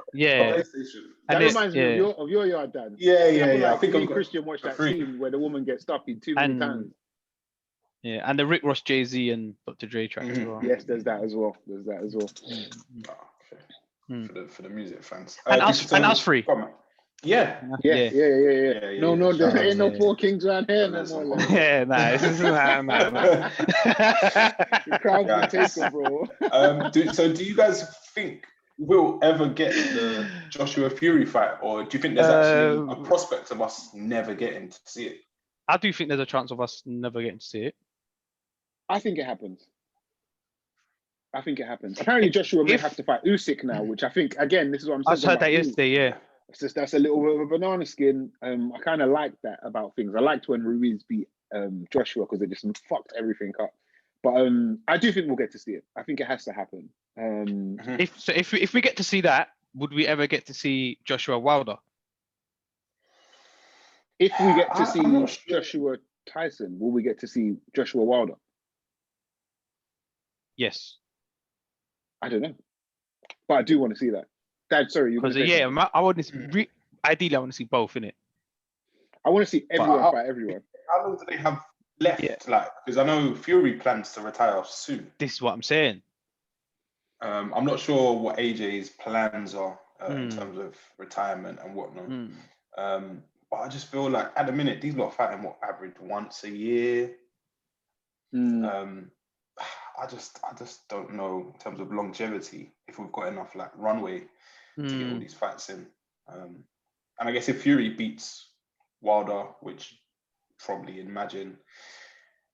That reminds me of your yard, Dan. Yeah. I think me and Christian watched that scene where the woman gets stuck in too many times. Yeah, and the Rick Ross, Jay-Z, and Dr. Dre track as well. Yes, there's that as well. For the music fans. And us 3. Yeah. No, there ain't no 4 kings around here no more. Yeah, nah. The crowd's been taken, bro. Do you guys think we'll ever get the Joshua Fury fight, or do you think there's actually a prospect of us never getting to see it? I do think there's a chance of us never getting to see it. I think it happens. Apparently, Joshua may have to fight Usyk now, which I think, again, this is what I'm saying. I heard that yesterday, yeah. It's just that's a little bit of a banana skin. I kind of like that about things. I liked when Ruiz beat Joshua because it just fucked everything up. But I do think we'll get to see it. I think it has to happen. If we get to see that, would we ever get to see Joshua Wilder? If we get to I'm see not sure. Joshua Tyson, will we get to see Joshua Wilder? Yes. I don't know, but I do want to see that. Dad, sorry, you're going Because to say something. I want to see, ideally, I want to see both, innit? I want to see everyone fight everyone. How long do they have left? Yeah. Like, because I know Fury plans to retire soon. This is what I'm saying. I'm not sure what AJ's plans are in terms of retirement and whatnot. But I just feel like at the minute these lot fighting average once a year. I just don't know in terms of longevity if we've got enough like runway to get all these fights in. And I guess if Fury beats Wilder, which probably imagine,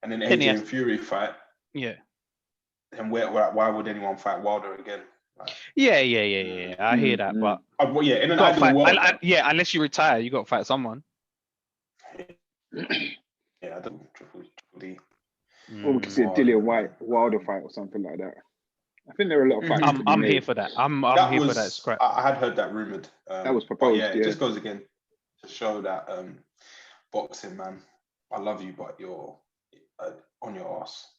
and then AJ and Fury fight, then why would anyone fight Wilder again? Like, yeah. I hear that, but well, yeah, in an ideal world, unless you retire, you got to fight someone. Yeah, I don't triple D. Or we could see a Dillian Wilder fight or something like that. I think there are a lot of fights. I'm here for that. I'm here for that scrap. I had heard that rumored. That was proposed. Yeah, it just goes again to show that boxing, man. I love you, but you're on your ass.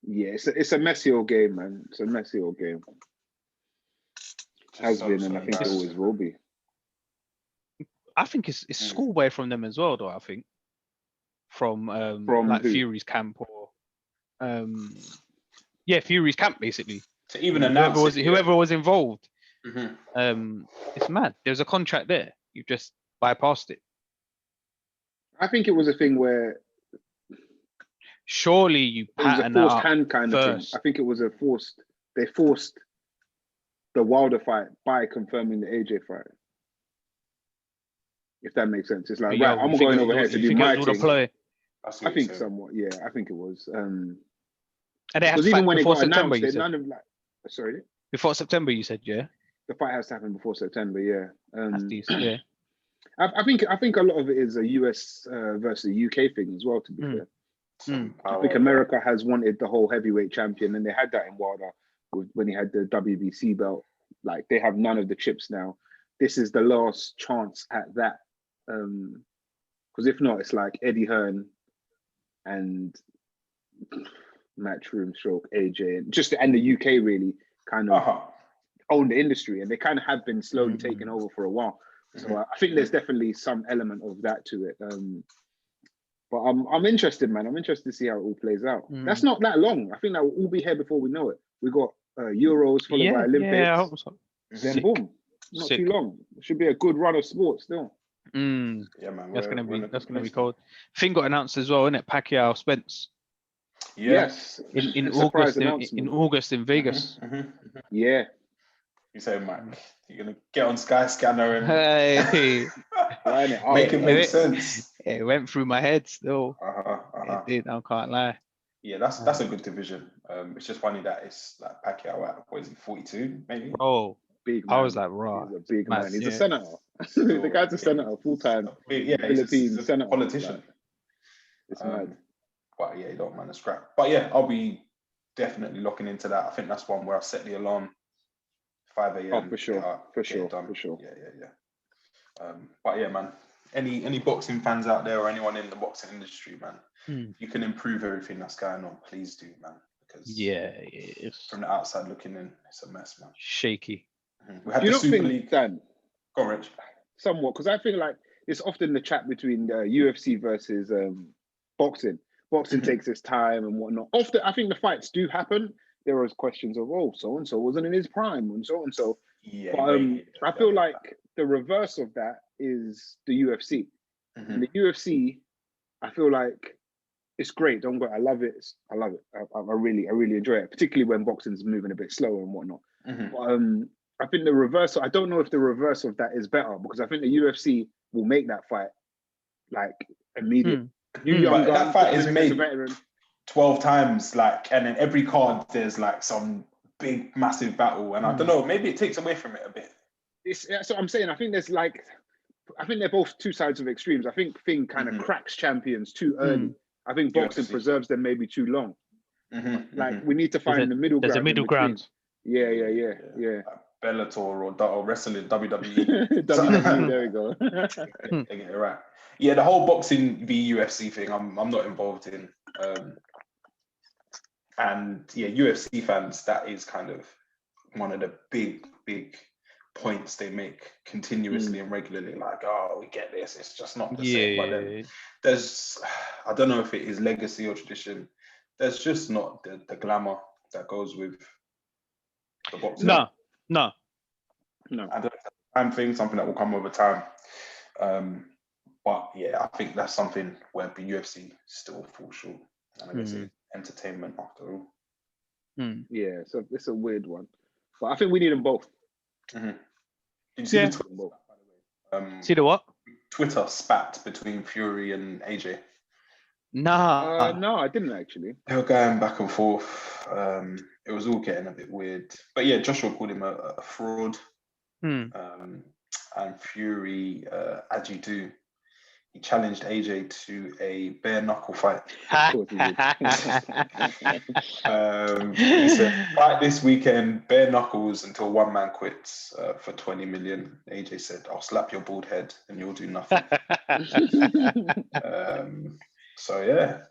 Yeah, it's a messy old game, man. It's a messy old game. Has been, and I think it always will be. I think it's schoolboy from them as well, though. I think from like who? Fury's camp or Fury's camp basically. To even announce whoever was involved. It's mad. There's a contract there. You just bypassed it. I think it was a thing where surely you pattern it was a forced hand kind of thing. I think it was they forced the Wilder fight by confirming the AJ fight. If that makes sense. It's like, right, I'm going over here to do my thing. I think somewhat, yeah. I think it was. And they had to even fight when before it got September, announced, none of like, sorry? Before September, you said, yeah? The fight has to happen before September, yeah. That's decent, yeah. I think a lot of it is a US versus UK thing as well, to be fair. I think America has wanted the whole heavyweight champion, and they had that in Wilder when he had the WBC belt. Like, they have none of the chips now. This is the last chance at that. Because if not, it's like Eddie Hearn and Matchroom stroke AJ and the UK really kind of own the industry, and they kind of have been slowly taking over for a while. So I think there's definitely some element of that to it. But I'm interested, man. I'm interested to see how it all plays out. That's not that long. I think that will all be here before we know it. We got Euros followed by Olympics. Yeah, I hope so. Then boom, not too long. It should be a good run of sports still. Yeah, man. That's gonna be cold. Thing got announced as well, isn't it? Pacquiao Spence. Yes. In August in Vegas. Yeah. You say, Mike, you're gonna get on Sky Scanner and make it make sense. It went through my head still. It did. I can't lie. Yeah, that's a good division. It's just funny that it's like Pacquiao at, what is he, 42 maybe? Oh, big man. I was like, raw. He's a big man. He's a senator. The guy's a senator, full-time. Philippine senator. Politician. Like, it's mad. But yeah, you don't mind a scrap. But yeah, I'll be definitely looking into that. I think that's one where I set the alarm 5 a.m. Oh, for sure. For sure. Yeah. But yeah, man. Any boxing fans out there or anyone in the boxing industry, man, you can improve everything that's going on. Please do, man. Because from the outside looking in, it's a mess, man. Shaky. We had the Super League. Dan, go on, Rich. Somewhat, because I feel like it's often the chat between UFC versus boxing. Boxing takes its time and whatnot. Often, I think the fights do happen. There was questions of, so and so wasn't in his prime, and so and so. Yeah, but I feel like the reverse of that is the UFC. In the UFC, I feel like it's great. Don't go. I love it. I really enjoy it, particularly when boxing's moving a bit slower and whatnot. But I think the reverse. I don't know if the reverse of that is better, because I think the UFC will make that fight like immediate. But that fight is made 12 times, like, and then every card there's like some big massive battle, and I don't know, maybe it takes away from it a bit. That's what I'm saying. I think they're both two sides of extremes. I think Thing kind of cracks champions too early. I think boxing preserves them maybe too long. Like, we need to find the middle ground. There's a middle ground. Yeah. Bellator or wrestling WWE. WWE, there we go. They get it right. Yeah, the whole boxing v UFC thing, I'm not involved in. And yeah, UFC fans, that is kind of one of the big points they make continuously and regularly. Like, oh, we get this. It's just not the same. But then there's, I don't know if it is legacy or tradition. There's just not the glamour that goes with the boxing. No. I don't know if that's a time thing, something that will come over time. But yeah, I think that's something where the UFC still falls short. And I guess it's entertainment after all. Yeah, so it's a weird one. But I think we need them both. Did you see the Twitter, by the way? See the what? Twitter spat between Fury and AJ. Nah. No, I didn't actually. They were going back and forth. It was all getting a bit weird. But yeah, Joshua called him a fraud. And Fury, as you do, he challenged AJ to a bare knuckle fight. He said, fight this weekend, bare knuckles until one man quits for 20 million. AJ said, I'll slap your bald head and you'll do nothing. So yeah,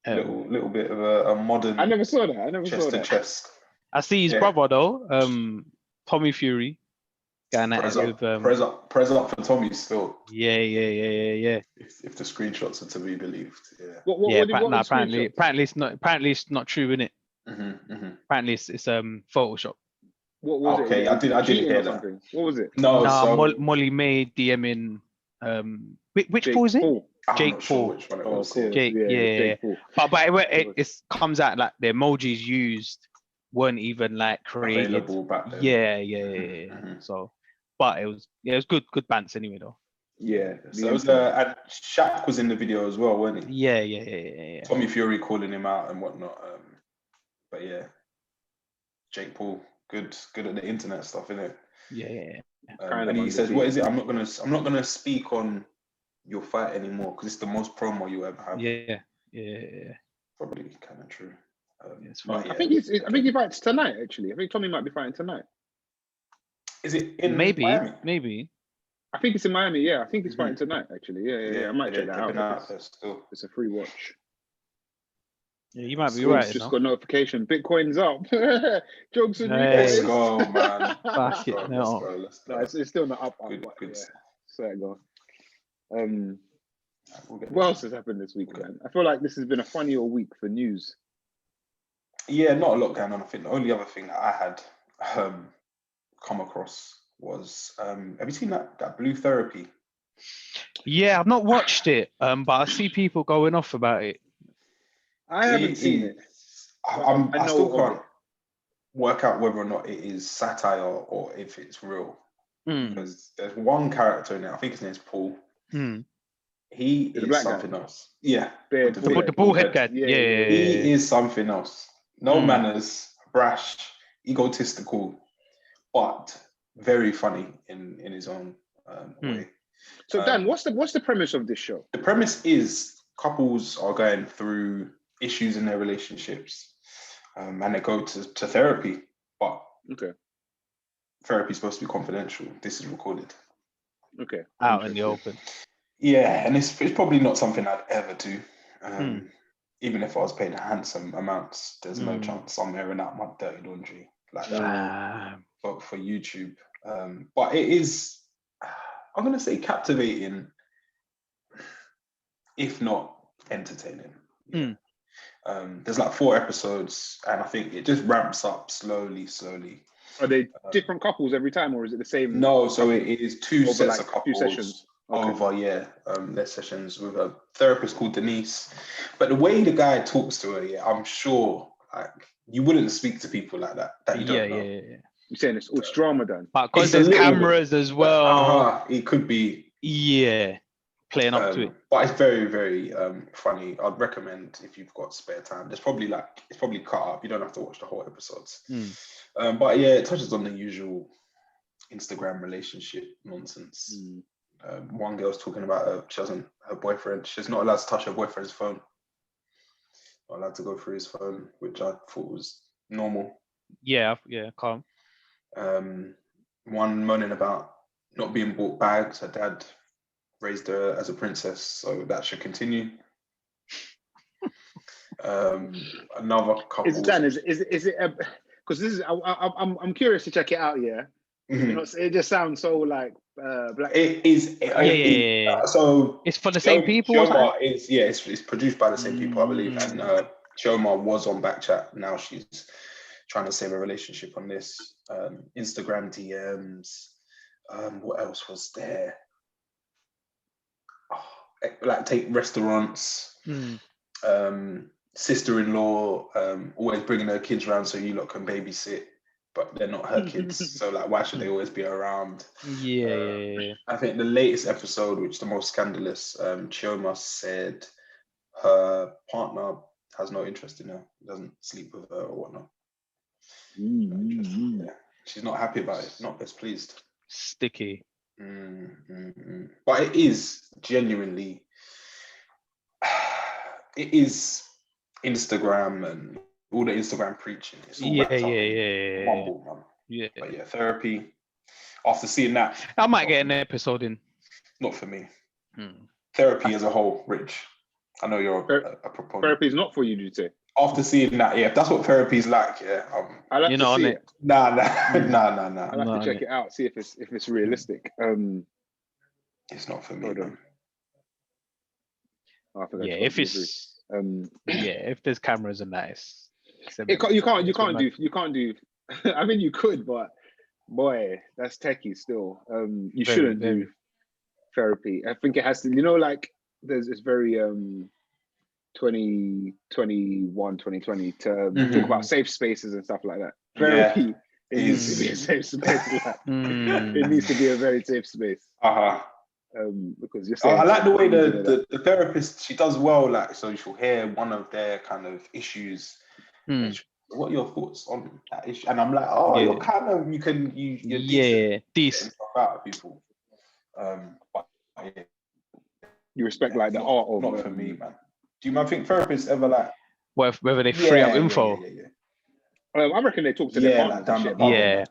little bit of a modern. I never saw that. Chest to chest. I see his brother though, Tommy Fury. Press up for Tommy still. Yeah. If the screenshots are to be believed, yeah. Apparently it's not true, innit? Apparently it's Photoshop. What was it? Okay, I didn't hear that. What was it? No, Molly May DMing which Paul is it? Jake Paul. Which one it was. Jake, Jake Paul. But it comes out like the emojis used weren't even like created. Available back then. Yeah. So, but it was good bants anyway though. Yeah. So it was and Shaq was in the video as well, wasn't he? Yeah. Tommy Fury calling him out and whatnot. But yeah, Jake Paul, good at the internet stuff, isn't it? Yeah. And he says, "What is it? I'm not gonna speak on your fight anymore because it's the most promo you ever have." Yeah. Probably kind of true. I think he fights tonight. Actually, I think Tommy might be fighting tonight. Is it in maybe? Miami? Maybe. I think it's in Miami. Yeah, I think he's fighting tonight. Actually, yeah. I might check that out. It's a free watch. Yeah, you might be right. Just got notification. Bitcoin's up. Jokes on you. Let's go, man. Fuck it. No, it's still not up. Good. So I go. What else has happened this week, man? I feel like this has been a funnier week for news. Yeah, not a lot going on. I think the only other thing that I had come across was have you seen that Blue Therapy? Yeah, I've not watched it, but I see people going off about it. I haven't seen it. I still can't work out whether or not it is satire or if it's real. Because there's one character in it, I think his name's Paul. He is something else. Yeah. The bald head guy. Yeah. He is something else. No manners, brash, egotistical, but very funny in his own way. So Dan, what's the premise of this show? The premise is couples are going through issues in their relationships, and they go to therapy. But therapy is supposed to be confidential. This is recorded. Okay. Out in the open. Yeah, and it's probably not something I'd ever do. Even if I was paid handsome amounts, there's no chance I'm airing out my dirty laundry like that. But for YouTube. But it is, I'm going to say captivating, if not entertaining. There's like 4 episodes, and I think it just ramps up slowly. Are they different couples every time, or is it the same? No, so it is 2 sets of couples. 2 sessions. Over their sessions with a therapist called Denise. But the way the guy talks to her, I'm sure like you wouldn't speak to people like that you don't know. Yeah. You're saying it's drama done. But because there's cameras as well. It could be playing up to it. But it's very, very funny. I'd recommend if you've got spare time. It's probably cut up. You don't have to watch the whole episodes. But yeah, it touches on the usual Instagram relationship nonsense. One girl's talking about her boyfriend. She's not allowed to touch her boyfriend's phone. Not allowed to go through his phone, which I thought was normal. Yeah, calm. One moaning about not being bought bags. Her dad raised her as a princess, so that should continue. Another couple. Is it because this is I'm curious to check it out. Yeah, you know, it just sounds so like black. It is. So it's for the same people. Shoma it's produced by the same people, I believe. And Shoma was on Backchat. Now she's trying to save a relationship on this. Instagram DMs. What else was there? Like take restaurants. Sister-in-law always bringing her kids around so you lot can babysit, but they're not her kids. So like, why should they always be around? I think the latest episode, which is the most scandalous, Chioma said her partner has no interest in her, doesn't sleep with her or whatnot. Yeah. She's not happy about it, not best pleased. Sticky. But it is genuinely, it is Instagram and all the Instagram preaching. It's all wrapped up in mumble, man. Yeah. But yeah, therapy. After seeing that, I might get an episode in. Not for me. Therapy as a whole, Rich. I know you're a proponent. Therapy is not for you, did you say? After seeing that, yeah, if that's what therapy is like, yeah. I like to see it. Nah. I like to check it out, see if it's realistic. It's not for me. Man. If it's if there's cameras and that, you can't do. I mean, you could, but boy, that's techie still. You shouldn't do therapy. I think it has to. You know, like it's very 2021, 2020 to talk about safe spaces and stuff like that. Therapy. It needs to be a safe space. It needs to be a very safe space. Because you're saying I like the way the therapist, she does well, like, so she'll hear one of their kind of issues. What are your thoughts on that issue? And I'm like, you're kind of, you're decent stuff out of people. But you respect like the art of not for me, man. Do you think therapists ever like whether they free up info? I reckon they talk to their partners and shit.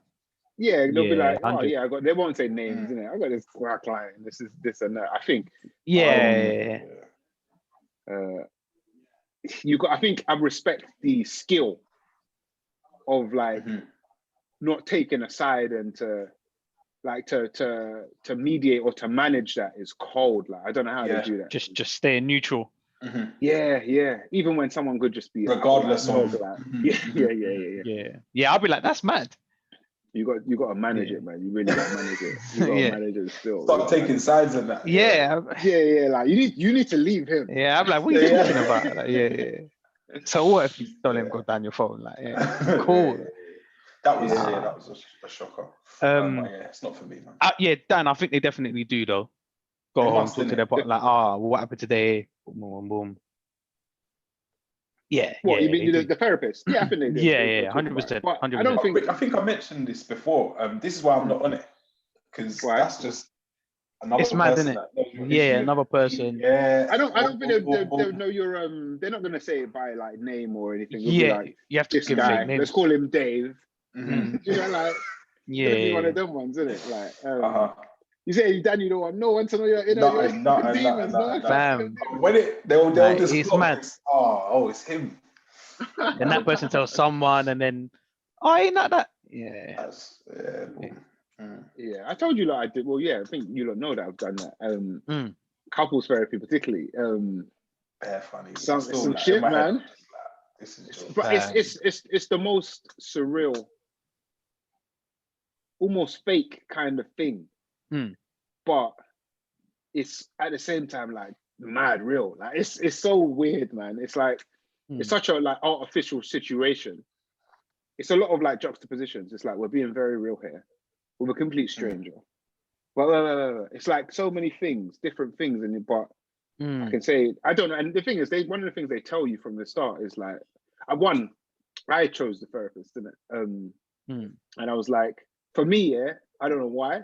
Yeah, they'll be like, 100. They won't say names, innit? I got this client, this is this and that. I think. I think I respect the skill of like not taking a side and to mediate or to manage that is cold. Like I don't know how they do that. Just staying neutral. Yeah. Even when someone could just be regardless of I'll be like, that's mad. You got to manage it, man. You really got to manage it. You got to manage it still. Stop taking sides in that. Yeah. Like you need to leave him. Yeah, I'm like, what are you talking about? Like, So what if you don't let him go down your phone? Like, cool. That was a shocker. It's not for me, man. Dan, I think they definitely do though. Go home, talk to their partner, like, what happened today? Boom. Yeah. What you mean the therapist? Yeah, I think they do. 100%. I think I mentioned this before. This is why I'm not on it, because that's just another person. It's mad, isn't it? Another person. I don't think they'll know your they're not gonna say it by like name or anything. It'll be like, you have to give a name. Let's call him Dave. You know, like be one of them ones, isn't it? Like you say, Dan, you don't want no one to know your demons, Fam. When they'll just it's mad. It's him. And that person tells someone, and then, ain't not that. Yeah. I told you like I did. Well, I think you don't know that I've done that. Couples therapy, particularly. Funny. Some shit, man. It's the most surreal, almost fake kind of thing. But it's at the same time like mad real. Like it's so weird, man. It's like it's such a like artificial situation. It's a lot of like juxtapositions. It's like we're being very real here with a complete stranger. Well, it's like so many things, different things, but I can say I don't know. And the thing is, one of the things they tell you from the start is like, I chose the therapist, didn't it? And I was like, for me, I don't know why.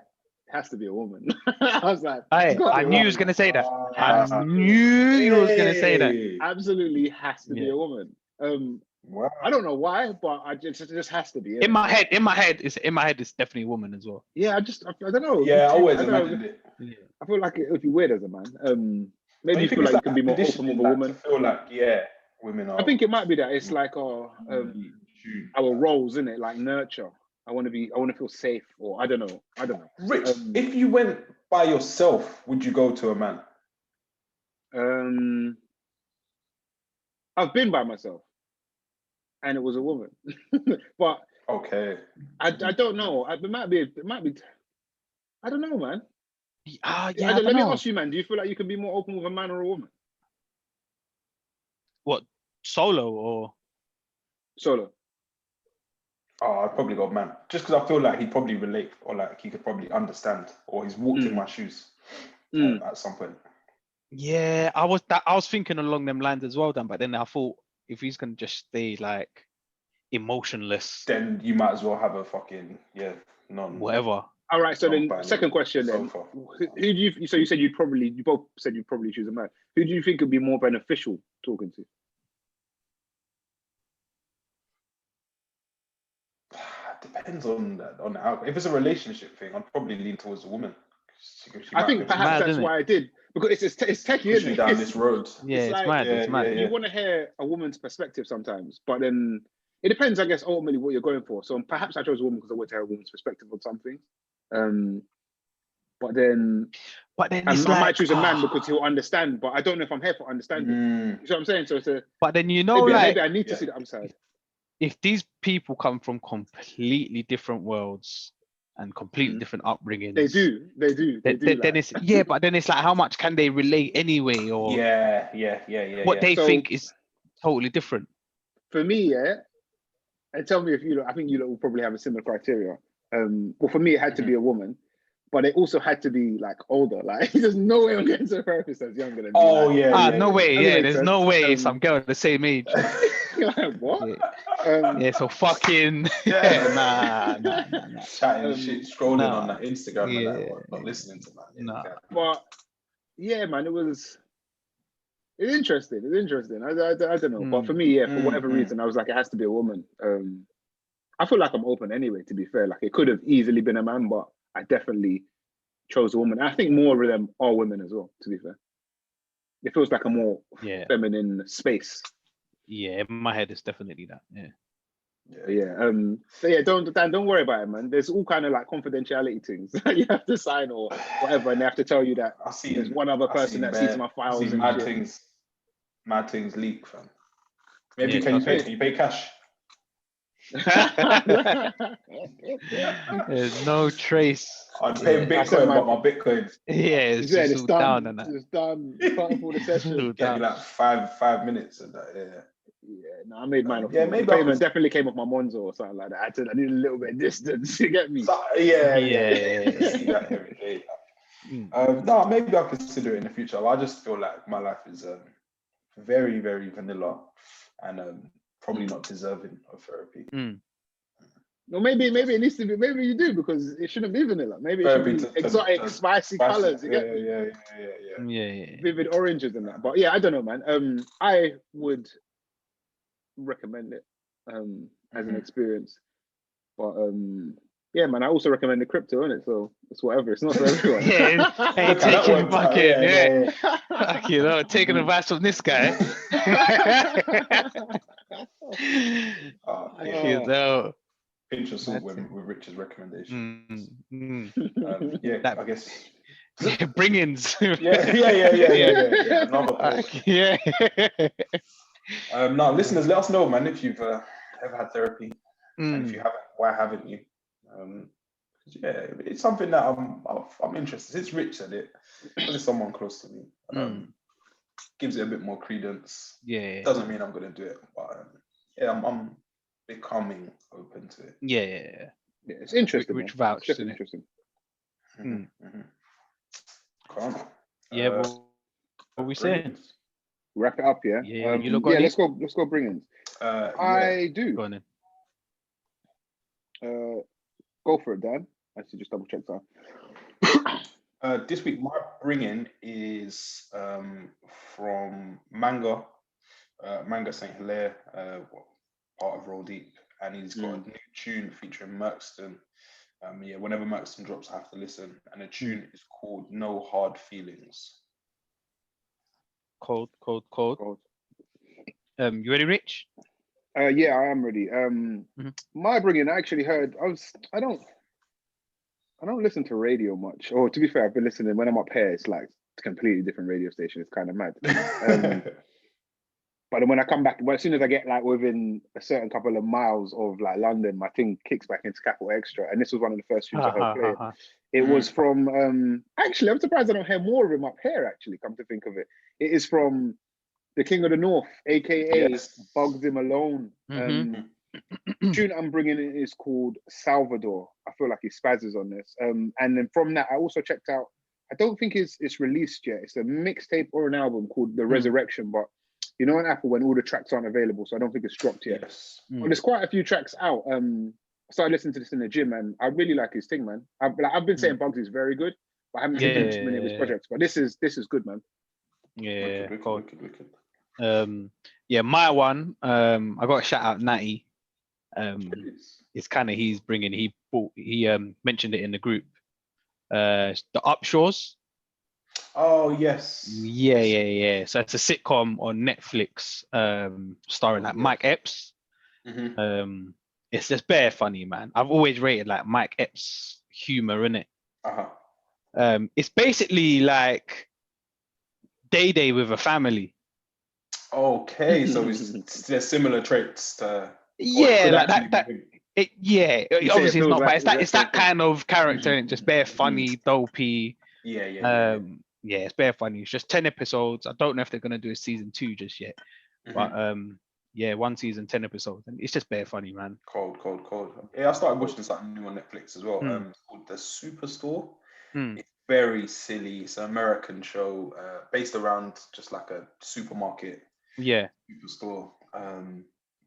It has to be a woman. I was like, I knew you was gonna say that. I knew you was gonna say that. Absolutely has to be a woman. Wow. I don't know why, but it just has to be. Yeah. In my head, it's definitely a woman as well. Yeah, I don't know. Yeah, I always I don't know. imagined it. Yeah. I feel like it would be weird as a man. Maybe you think feel it's like you can be more open with a conditioning, woman. to feel like women are. I think it might be that it's like our roles, isn't it? Like nurture. I want to feel safe, or I don't know. Rich, if you went by yourself, would you go to a man? I've been by myself, and it was a woman. But okay, I don't know. It might be. I don't know, man. Yeah, Let me ask you, man. Do you feel like you can be more open with a man or a woman? What, solo or solo? Oh, I'd probably go man, just because I feel like he'd probably relate, or like he could probably understand, or he's walked in my shoes at some point. Yeah, I was thinking along them lines as well, Dan. But then I thought if he's gonna just stay like emotionless, then you might as well have a fucking whatever. All right. So then, second question then: who do you? So you said you both said you'd probably choose a man. Who do you think would be more beneficial talking to? Depends on the outcome. If it's a relationship thing, I'd probably lean towards a woman. I think perhaps that's why I did, because it's techie, isn't it? Down this road. Yeah, it's like, mad. It's mad. You want to hear a woman's perspective sometimes, but then it depends, I guess, ultimately what you're going for. So perhaps I chose a woman because I want to hear a woman's perspective on something. But then I might choose a man because he'll understand. But I don't know if I'm here for understanding. You know what I'm saying? So it's but then maybe I need to see the other side. If these people come from completely different worlds and completely different upbringings, they do. Then it's but then it's like, how much can they relate anyway? Or what they think is totally different. For me, and tell me if I think you will probably have a similar criteria. Well, for me, it had to be a woman, but it also had to be like older. Like, there's no way I'm getting to a therapist that's younger than me. No way. Yeah, there's no way some girl at the same age. Like, what? So fucking nah. Chatting shit, scrolling on that Instagram and that, not listening to that. Exactly. But yeah, man, it's interesting. I don't know. But for me, for whatever reason, I was like, it has to be a woman. I feel like I'm open anyway, to be fair. Like, it could have easily been a man, but I definitely chose a woman. And I think more of them are women as well, to be fair. It feels like a more feminine space. Yeah, in my head, it's definitely that. So don't worry about it, man. There's all kind of like confidentiality things that you have to sign or whatever, and they have to tell you that there's one other person that sees my files. And mad things leak, fam. Maybe can you pay cash? There's no trace. I'm paying Bitcoin, but my Bitcoin. Yeah, it's down and that. It's done. Part of all the session. Get like 5 minutes of that. No, I made mine off. Maybe the payment definitely came off my Monzo or something like that. I need a little bit of distance. You get me? See that every day. No, maybe I'll consider it in the future. I just feel like my life is very, very vanilla and probably not deserving of therapy. No, maybe it needs to be. Maybe you do, because it shouldn't be vanilla. Maybe it should be exotic, spicy colors. Yeah. Vivid oranges and that. But yeah, I don't know, man. I would recommend it as an experience. But yeah, man, I also recommend the crypto, innit? So it's whatever. It's not for everyone. Taking fucking taking advice from this guy. Pinch of salt with Richard's recommendation. I guess. Bring-ins. Yeah. Now, listeners, let us know, man, if you've ever had therapy, and if you haven't, why haven't you? It's something that I'm interested. Since Rich said it, there's someone close to me. Gives it a bit more credence. Doesn't mean I'm gonna do it, but I'm becoming open to it. Yeah, it's interesting. Rich vouch, it's interesting. Come on. What are we saying? Wrap it up, yeah. Let's go bring-ins. I do. Go on then. Go for it, Dan. I should just double check that. This week, my bring-in is from Manga Saint Hilaire. part of Roll Deep, and he's got a new tune featuring Merkston. Whenever Merkston drops, I have to listen. And the tune is called No Hard Feelings. Cold. You ready, Rich? Yeah, I am ready. My bringing, I actually heard. I don't listen to radio much. Or to be fair, I've been listening when I'm up here. It's like a completely different radio station. It's kind of mad. But then when I come back, as soon as I get like within a certain couple of miles of like London, my thing kicks back into Capital Extra. And this was one of the first tunes I heard played. It was from, actually, I'm surprised I don't hear more of him up here, actually, come to think of it. It is from the King of the North, aka Bugs Him Alone. The tune I'm bringing in is called Salvador. I feel like he spazzes on this. And then from that, I also checked out, I don't think it's released yet. It's a mixtape or an album called The Resurrection, but you know on Apple when all the tracks aren't available, so I don't think it's dropped yet. But there's quite a few tracks out. I started listening to this in the gym, and I really like his thing, man. I've been saying Bugs is very good, but I haven't seen too many of his projects. But this is good, man. Yeah, wicked. My one. I got to shout out Natty. It's kind of he's bringing. He mentioned it in the group. The Upshaws. Oh yes. Yeah. So it's a sitcom on Netflix, starring like Mike Epps. It's just bare funny, man. I've always rated like Mike Epps' humor in it. It's basically like Day with a family. Okay, so there's similar traits to. Yeah, like that. Obviously it's not, but it's that kind of character, and just bare funny, dopey. Yeah. It's bare funny. It's just 10 episodes. I don't know if they're gonna do a season 2 just yet, but 1 season, 10 episodes, and it's just bare funny, man. Cold. Yeah, I started watching something new on Netflix as well. It's called The Superstore. It's very silly. It's an American show based around just like a supermarket. Yeah. Superstore.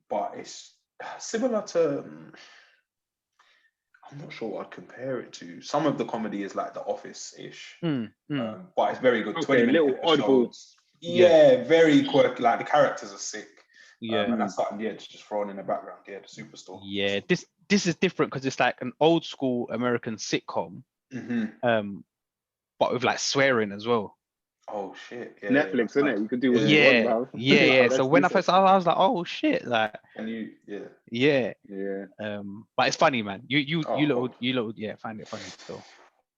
But it's similar to. I'm not sure what I'd compare it to. Some of the comedy is like The Office-ish, but it's very good. 20-minute little episodes. Yeah, very quirky. Like the characters are sick. And that's something, just thrown in the background. Yeah, The Superstore. Yeah, this is different because it's like an old school American sitcom, but with like swearing as well. Oh shit! Yeah, Netflix, isn't it? You can do what you want, bro. Yeah. So when I first, I was like, oh shit, like. And you, but it's funny, man. You little, find it funny still.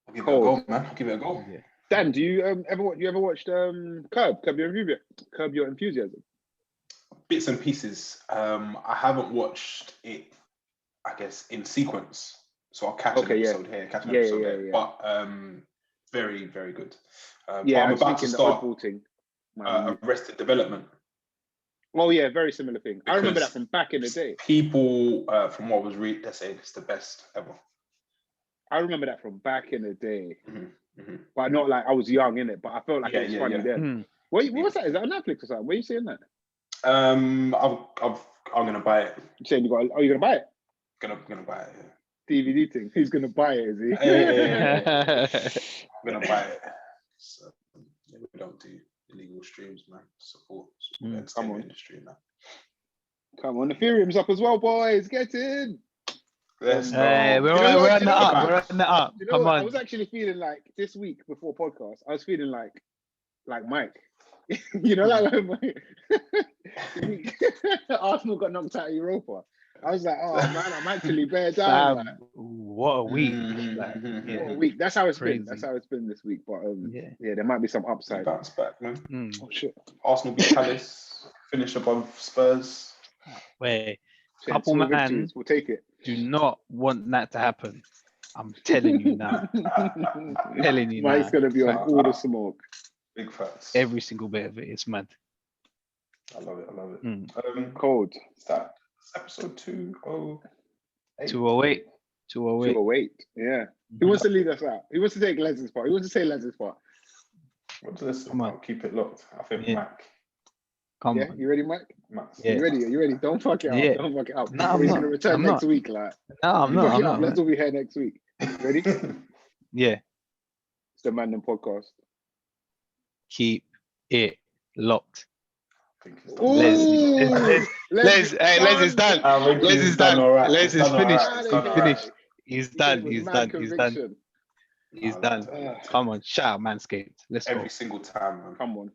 I'll give it a go, man. I'll give it a go. Yeah. Dan, do you ever watched Curb Your Enthusiasm? Bits and pieces. I haven't watched it, I guess, in sequence. So I'll catch an episode here, catch an episode there. But very, very good. I'm about to start Arrested Development. Oh yeah, very similar thing. Because I remember that from back in the day. People, from what was read, they're saying it's the best ever. I remember that from back in the day, but not like I was young in it. But I felt like it was funny then. What was that? Is that on Netflix or something? Where are you seeing that? I'm gonna buy it. You saying you gonna buy it? Gonna buy it. Yeah. DVD thing. He's gonna buy it, is he? Yeah. I'm gonna buy it. So, we don't do illegal streams, man. Support the entertainment industry, man. Come on, Ethereum's up as well, boys. Get in. We're on the up. You know Come what? on. I was actually feeling like this week before podcast. I was feeling like Mike. You know, like Arsenal got knocked out of Europa. I was like, oh man, I'm actually bare down. What a week! What a week. That's how it's been. That's how it's been this week. But there might be some upside. Bounce back, man. Oh shit! Arsenal beat Palace. Finish above Spurs. Wait, couple man, we'll take it. Do not want that to happen. I'm telling you now. Mike's gonna be on all the smoke. Big facts. Every single bit of it. It's mad. I love it. Cold. Is that episode 208? 208. Yeah. Who wants to lead us out? Who wants to take Les's part? Who wants to say Les's part? What's this? I'll keep it locked. I think Mac. Come on. You ready, Mike? Max. Yeah. You ready? Don't fuck it up. Don't fuck it up. No, he's gonna return next week. Like, no, I'm not. Let's all be here next week. Ready? Yeah. It's the Mandem podcast. Keep it locked. Les is done. Les is done. Les is finished. He's done. He's done. He's done. Come on, shout out Manscaped. Let's go. Every single time, man. Come on.